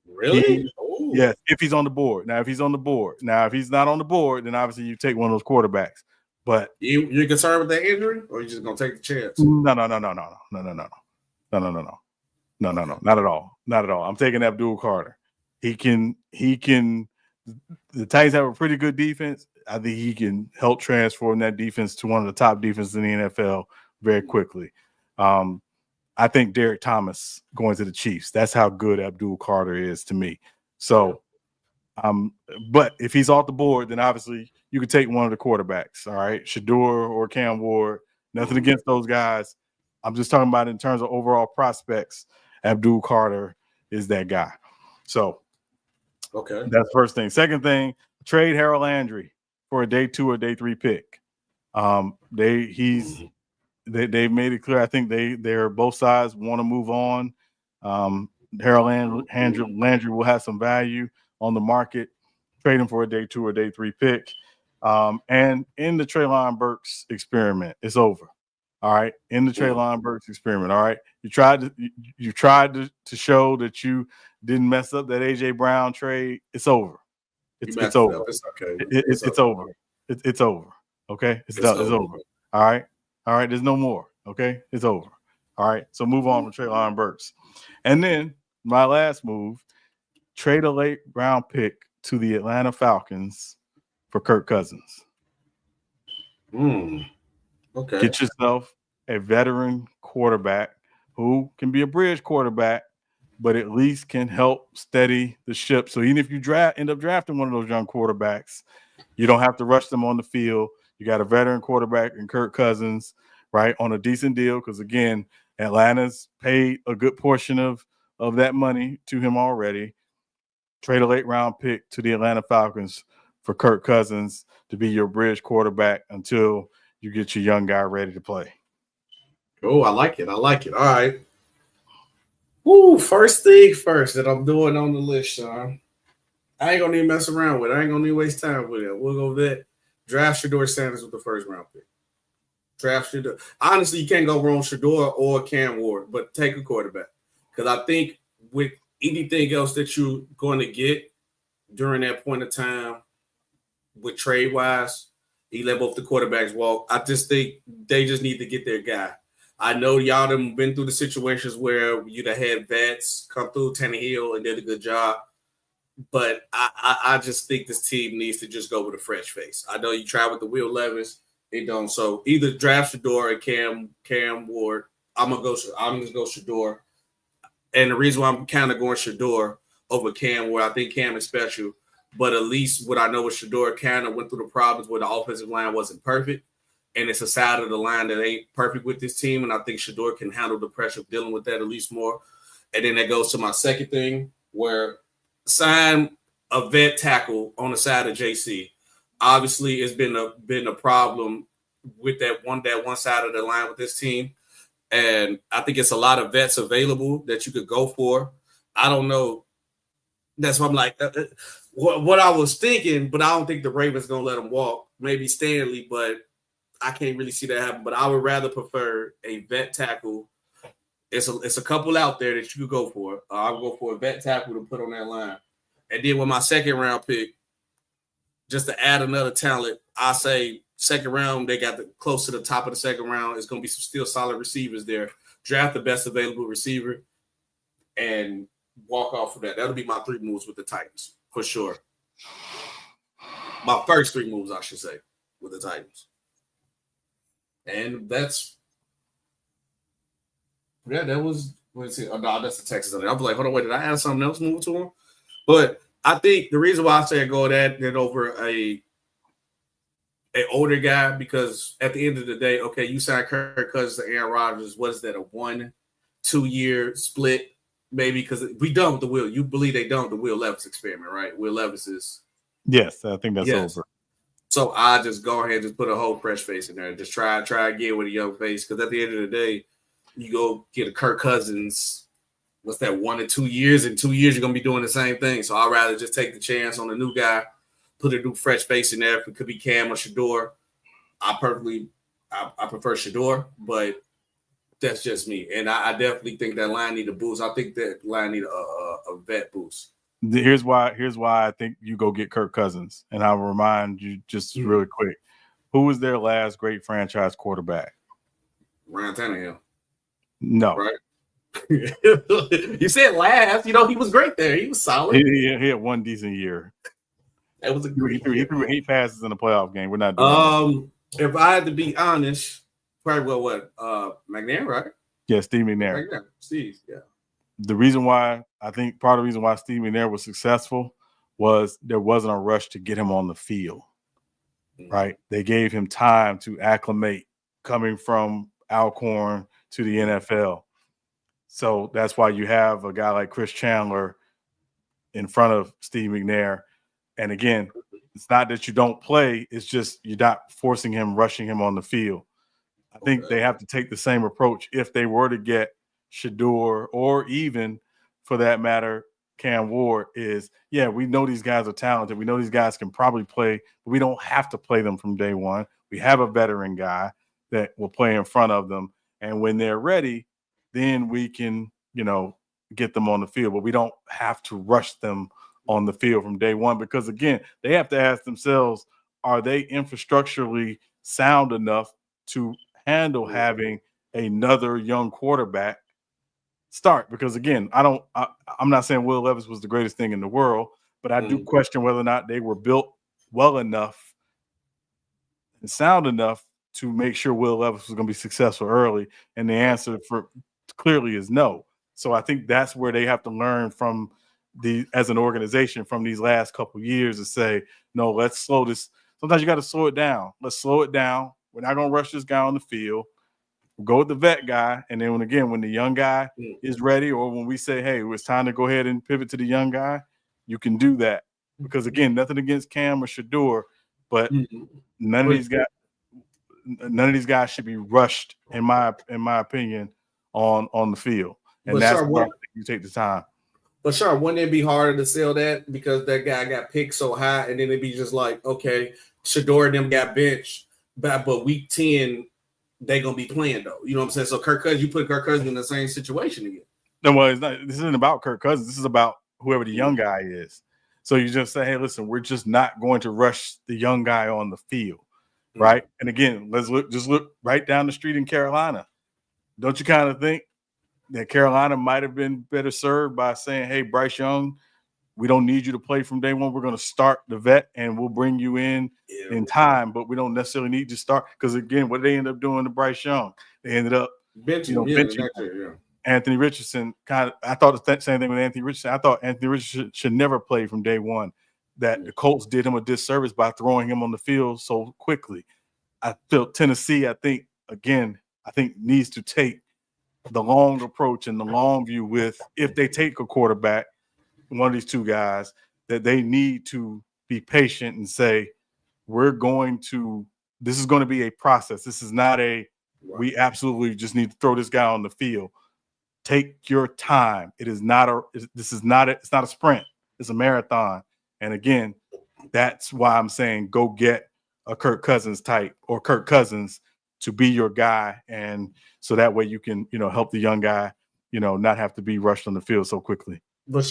[SPEAKER 2] Really?
[SPEAKER 3] Yes, if he's on the board. Now, if he's not on the board, then obviously you take one of those quarterbacks. But
[SPEAKER 2] you're concerned with that injury, or you just gonna take the chance?
[SPEAKER 3] No, not at all. I'm taking Abdul Carter. He can. The Titans have a pretty good defense. I think he can help transform that defense to one of the top defenses in the NFL very quickly. I think Derek Thomas going to the Chiefs. That's how good Abdul Carter is to me. So, but if he's off the board, then obviously you could take one of the quarterbacks. All right, Shador or Cam Ward. Nothing against those guys. I'm just talking about in terms of overall prospects. Abdul Carter is that guy. So,
[SPEAKER 2] okay,
[SPEAKER 3] that's first thing. Second thing, trade Harold Landry for a day 2 or day 3 pick. They've made it clear. I think they're both sides want to move on. Harold Landry will have some value on the market. Trade him for a day 2 or day 3 pick. And in the Treylon Burks experiment, it's over. All right. In the Treylon Burks experiment. All right. You tried to show that you didn't mess up that AJ Brown trade. It's over. It's over.
[SPEAKER 2] It's okay.
[SPEAKER 3] It's over. It's over. Okay. It's over. All right. There's no more. Okay. It's over. All right. So move on to Treylon Burks. And then my last move, trade a late round pick to the Atlanta Falcons for Kirk Cousins.
[SPEAKER 2] Okay.
[SPEAKER 3] Get yourself a veteran quarterback who can be a bridge quarterback, but at least can help steady the ship. So even if you end up drafting one of those young quarterbacks, you don't have to rush them on the field. You got a veteran quarterback in Kirk Cousins, right, on a decent deal because, again, Atlanta's paid a good portion of that money to him already. Trade a late round pick to the Atlanta Falcons for Kirk Cousins to be your bridge quarterback until you get your young guy ready to play.
[SPEAKER 2] Oh, I like it. All right. Woo, first thing first that I'm doing on the list, Sean. I ain't gonna even mess around with it. I ain't gonna need to waste time with it. We'll go vet. Draft Shedeur Sanders with the first round pick. Draft Shedeur. Honestly, you can't go wrong Shedeur or Cam Ward, but take a quarterback. Because I think with anything else that you're going to get during that point of time with trade-wise, he let both the quarterbacks walk. I just think they just need to get their guy. I know y'all have been through the situations where you'd have had vets come through Tannehill and did a good job. But I just think this team needs to just go with a fresh face. I know you tried with the Will Levis. They don't. So either draft Shedeur or Cam Ward. I'm gonna go Shedeur. And the reason why I'm kind of going Shedeur over Cam Ward, I think Cam is special. But at least what I know with Shedeur, kind of went through the problems where the offensive line wasn't perfect. And it's a side of the line that ain't perfect with this team. And I think Shedeur can handle the pressure of dealing with that at least more. And then that goes to my second thing where sign a vet tackle on the side of JC. Obviously, it's been a problem with that one side of the line with this team. And I think it's a lot of vets available that you could go for. I don't know. That's why I'm like, what I was thinking, but I don't think the Ravens going to let him walk. Maybe Stanley, but I can't really see that happen. But I would rather prefer a vet tackle. It's a couple out there that you could go for. I'll go for a vet tackle to put on that line. And then with my second round pick, just to add another talent, I say second round, they got close to the top of the second round. It's going to be some still solid receivers there. Draft the best available receiver and walk off of that. That'll be my 3 moves with the Titans for sure. My first 3 moves, I should say, with the Titans. And that was, let's see. Oh, no, that's the Texans. I was like, hold on, wait, did I add something else move to him? But I think the reason why I say I go that over a older guy, because at the end of the day, okay, you signed Kirk Cousins to Aaron Rodgers. What is that, a 1-2 year split? Maybe because we done with the Will. You believe they done with the Will Levis experiment, right? Will Levis is.
[SPEAKER 3] Yes, I think that's over.
[SPEAKER 2] So I just go ahead and just put a whole fresh face in there. Just try again with a young face. Because at the end of the day, you go get a Kirk Cousins. What's that, 1 or 2 years? In 2 years, you're going to be doing the same thing. So I'd rather just take the chance on a new guy, put a new fresh face in there. If it could be Cam or Shedeur, I prefer Shedeur, but that's just me. And I definitely think that line need a boost. I think that line need a vet boost.
[SPEAKER 3] Here's why I think you go get Kirk Cousins. And I'll remind you just really quick. Who was their last great franchise quarterback?
[SPEAKER 2] Ryan Tannehill.
[SPEAKER 3] No.
[SPEAKER 2] Right? You said last. He was great there. He was solid.
[SPEAKER 3] He had one decent year.
[SPEAKER 2] That was a great
[SPEAKER 3] He threw 8 passes in a playoff game. We're not doing that.
[SPEAKER 2] If I had to be honest, probably McNair, right?
[SPEAKER 3] Yeah, Steve McNair.
[SPEAKER 2] Steve, yeah.
[SPEAKER 3] Part of the reason why Steve McNair was successful was there wasn't a rush to get him on the field, right? They gave him time to acclimate coming from Alcorn to the NFL. So that's why you have a guy like Chris Chandler in front of Steve McNair. And again, it's not that you don't play. It's just you're not rushing him on the field. I think they have to take the same approach if they were to get Shedeur or even for that matter, Cam Ward, is, yeah, we know these guys are talented. We know these guys can probably play, but we don't have to play them from day one. We have a veteran guy that will play in front of them. And when they're ready, then we can, get them on the field. But we don't have to rush them on the field from day one because, again, they have to ask themselves, are they infrastructurally sound enough to handle having another young quarterback start? Because, again, I'm not saying Will Levis was the greatest thing in the world, but I do question whether or not they were built well enough and sound enough to make sure Will Levis was going to be successful early. And the answer clearly is no. So I think that's where they have to learn from as an organization from these last couple of years to say, no, let's slow this. Sometimes you got to slow it down. Let's slow it down. We're not going to rush this guy on the field. We'll go with the vet guy. And then when the young guy is ready, or when we say, hey, it's time to go ahead and pivot to the young guy, you can do that. Because, again, nothing against Cam or Shador, but none of these guys should be rushed, in my opinion, on the field. And that's why you take the time.
[SPEAKER 2] But Sean, wouldn't it be harder to sell that because that guy got picked so high, and then it'd be just like, okay, Shador and them got benched, but week 10 they gonna be playing though. You know what I'm saying? So Kirk Cousins, you put Kirk Cousins in the same situation again.
[SPEAKER 3] No, well, it's not. This isn't about Kirk Cousins. This is about whoever the young guy is. So you just say, hey, listen, we're just not going to rush the young guy on the field, right? And again, let's look right down the street in Carolina. Don't you kind of think that Carolina might have been better served by saying, hey, Bryce Young, we don't need you to play from day one. We're going to start the vet and we'll bring you in time, but we don't necessarily need to start. Because, again, what did they end up doing to Bryce Young? They ended up benching Anthony Richardson. I thought the same thing with Anthony Richardson. I thought Anthony Richardson should never play from day one, that the Colts did him a disservice by throwing him on the field so quickly. I feel Tennessee, I think, needs to take the long approach and the long view with, if they take a quarterback, one of these two guys, that they need to be patient and say, this is going to be a process. This is not we absolutely just need to throw this guy on the field. Take your time. It's not a sprint. It's a marathon. And again, that's why I'm saying go get a Kirk Cousins type, or Kirk Cousins to be your guy. And so that way you can, help the young guy, not have to be rushed on the field so quickly.
[SPEAKER 2] But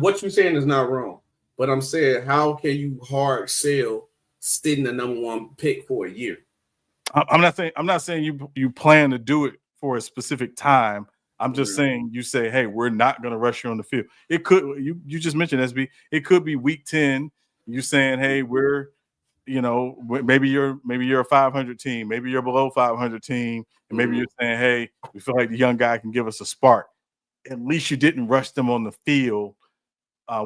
[SPEAKER 2] what you're saying is not wrong. But I'm saying, how can you hard sell sitting the number one pick for a year?
[SPEAKER 3] I'm not saying you plan to do it for a specific time. I'm just saying, you say, hey, we're not going to rush you on the field. It could, you just mentioned SB, it could be week 10. You're saying, hey, we're, maybe you're a 500 team, maybe you're below 500 team, and maybe you're saying, hey, we feel like the young guy can give us a spark. At least you didn't rush them on the field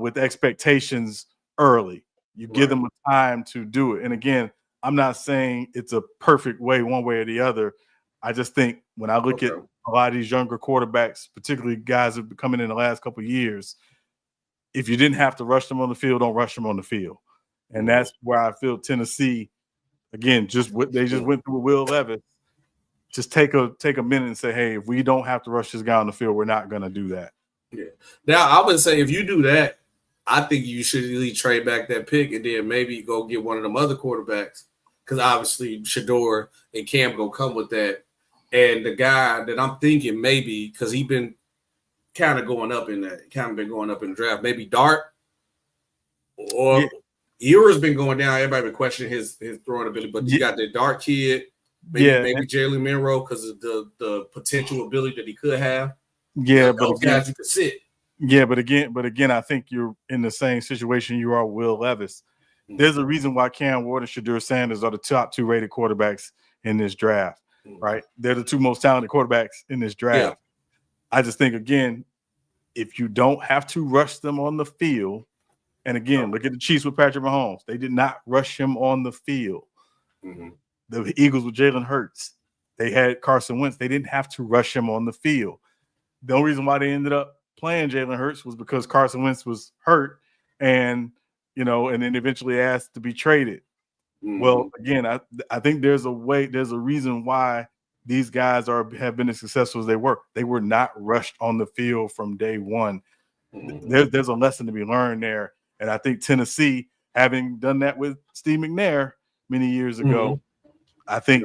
[SPEAKER 3] with expectations early. You give them a time to do it. And again, I'm not saying it's a perfect way, one way or the other. I just think when I look at a lot of these younger quarterbacks, particularly guys who've been coming in the last couple of years, if you didn't have to rush them on the field, don't rush them on the field. And that's where I feel Tennessee, again, they just went through with Will Levis. Just take a minute and say, hey, if we don't have to rush this guy on the field, we're not going to do that.
[SPEAKER 2] Yeah. Now, I would say if you do that, I think you should really trade back that pick and then maybe go get one of them other quarterbacks, because obviously Shador and Cam going to come with that. And the guy that I'm thinking maybe, because he's been kind of going up in the draft, maybe Dart or Ewer's been going down. Everybody been questioning his throwing ability, but you got the Dart kid, maybe Jalen Monroe, because of the potential ability that he could have.
[SPEAKER 3] Yeah, but
[SPEAKER 2] those guys you could sit.
[SPEAKER 3] Yeah, but again, I think you're in the same situation you are with Will Levis. There's a reason why Cam Ward and Shedeur Sanders are the top 2 rated quarterbacks in this draft, right? They're the 2 most talented quarterbacks in this draft. Yeah. I just think, again, if you don't have to rush them on the field, and again, look at the Chiefs with Patrick Mahomes. They did not rush him on the field. The Eagles with Jalen Hurts. They had Carson Wentz. They didn't have to rush him on the field. The only reason why they ended up playing Jalen Hurts was because Carson Wentz was hurt and then eventually asked to be traded. Well, again, I think there's a reason why these guys have been as successful as they were. They were not rushed on the field from day one. There's a lesson to be learned there. And I think Tennessee, having done that with Steve McNair many years ago, I think,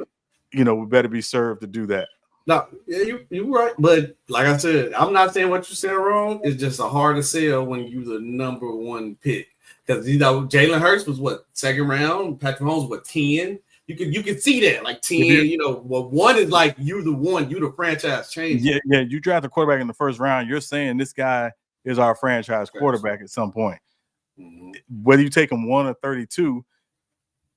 [SPEAKER 3] we better be served to do that.
[SPEAKER 2] No, yeah, you're right. But like I said, I'm not saying what you said wrong. It's just a hard to sell when you're the number one pick. Because, Jalen Hurts was what, second round? Patrick Mahomes, what, 10? You can see that, like 10, one is like you the franchise changer.
[SPEAKER 3] Yeah, you draft a quarterback in the first round, you're saying this guy is our franchise quarterback at some point. Whether you take him 1 or 32,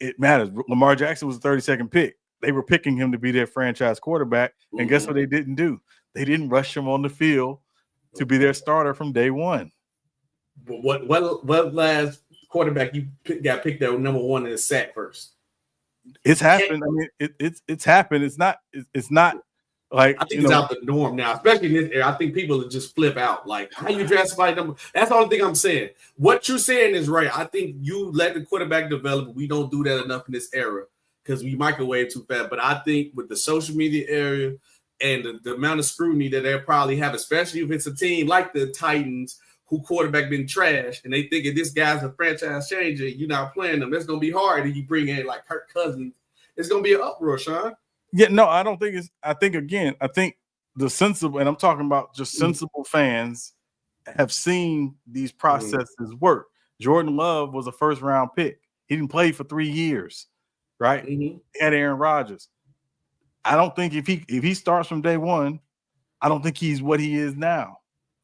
[SPEAKER 3] it matters. Lamar Jackson was the 32nd pick. They were picking him to be their franchise quarterback, and guess what they didn't do? They didn't rush him on the field to be their starter from day one.
[SPEAKER 2] What last quarterback you got picked up number one in the sack first?
[SPEAKER 3] It's happened. I mean, it's happened. It's not like
[SPEAKER 2] I think it's out the norm now, especially in this era. I think people will just flip out. Like, how you draft somebody number? That's the only thing I'm saying. What you're saying is right. I think you let the quarterback develop. We don't do that enough in this era because we microwave too fast. But I think with the social media area and the amount of scrutiny that they'll probably have, especially if it's a team like the Titans, who quarterback been trashed, and they think if this guy's a franchise changer, you're not playing them. That's going to be hard if you bring in like Kirk Cousins. It's going to be an uproar, Sean.
[SPEAKER 3] Yeah, no, I don't think it's – I think the sensible – and I'm talking about just sensible fans have seen these processes work. Jordan Love was a first-round pick. He didn't play for 3 years, right? He had Aaron Rodgers. I don't think if he starts from day one, I don't think he's what he is now.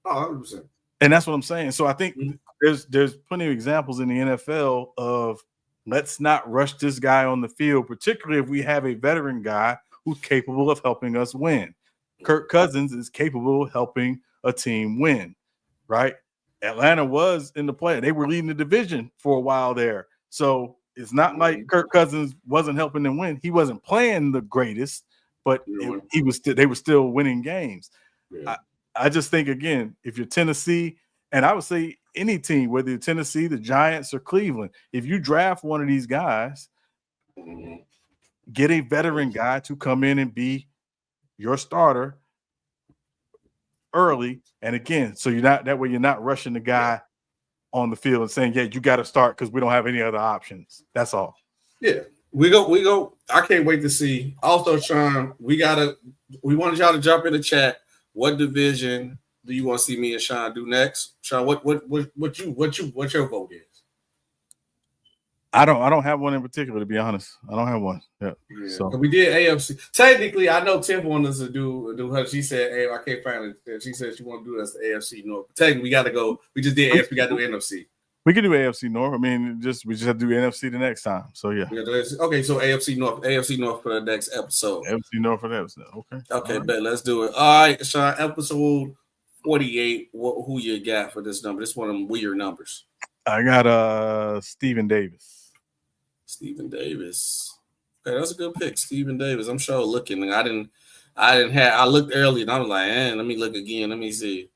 [SPEAKER 2] Oh, 100%.
[SPEAKER 3] And that's what I'm saying. So I think there's plenty of examples in the NFL of let's not rush this guy on the field, particularly if we have a veteran guy who's capable of helping us win. Kirk Cousins is capable of helping a team win, right? Atlanta was in the play. They were leading the division for a while there. So it's not like Kirk Cousins wasn't helping them win. He wasn't playing the greatest, but they were still winning games. Yeah. I just think, again, if you're Tennessee, and I would say any team, whether you're Tennessee, the Giants, or Cleveland, if you draft one of these guys, get a veteran guy to come in and be your starter early. And again, so you're not rushing the guy on the field and saying, yeah, you got to start because we don't have any other options. That's all.
[SPEAKER 2] Yeah. We go. I can't wait to see. Also, Sean, we wanted y'all to jump in the chat. What division do you want to see me and Sean do next? Sean, what your vote is?
[SPEAKER 3] I don't have one in particular, to be honest. I don't have one. Yeah. So
[SPEAKER 2] we did AFC. Technically, I know Tiff wanted us to do her. She said, "Hey, I can't find it." She said she want to do us the AFC North. But technically, we got to go. We just did AFC. We got to do NFC.
[SPEAKER 3] We can do AFC North. I mean, we just have to do NFC the next time. So yeah.
[SPEAKER 2] Okay, so AFC North for the next episode.
[SPEAKER 3] AFC North for the episode.
[SPEAKER 2] Okay, right. Bet. Let's do it. All right, Sean. Episode 48. Who you got for this number? This one of them weird numbers.
[SPEAKER 3] I got Stephen Davis.
[SPEAKER 2] Stephen Davis. Okay, that's a good pick, Stephen Davis. I'm sure looking. I looked early and I was like, let me look again. Let me see.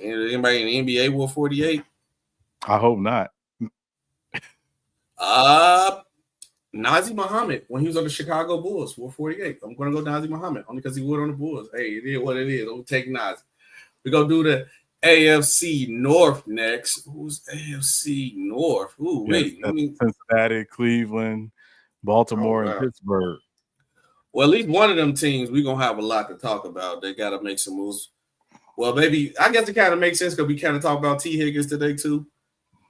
[SPEAKER 2] Anybody in the NBA wore 48?
[SPEAKER 3] I hope not.
[SPEAKER 2] Nazi Muhammad, when he was on the Chicago Bulls, wore 48. I'm going to go Nazi Muhammad only because he wore it on the Bulls. Hey, it is what it is. Don't take Nazi. We're going to do the AFC North next. Who's AFC North? Ooh, wait.
[SPEAKER 3] Cincinnati, Cleveland, Baltimore, and Pittsburgh.
[SPEAKER 2] Well, at least one of them teams, we're going to have a lot to talk about. They got to make some moves. Well, maybe, I guess it kind of makes sense because we kind of talked about Tee Higgins today, too.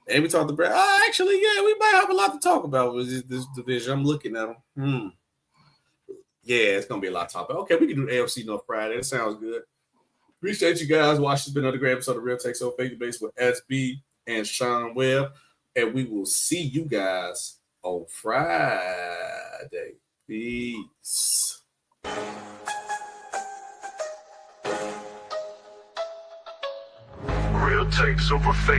[SPEAKER 2] And we talked about, actually, yeah, we might have a lot to talk about with this division. I'm looking at them. Yeah, it's going to be a lot to talk about. Okay, we can do AFC North Friday. That sounds good. Appreciate you guys watching. It's been another great episode of Real Take So Face to Base with SB and Sean Webb. And we will see you guys on Friday. Peace.
[SPEAKER 1] Real takes over fake.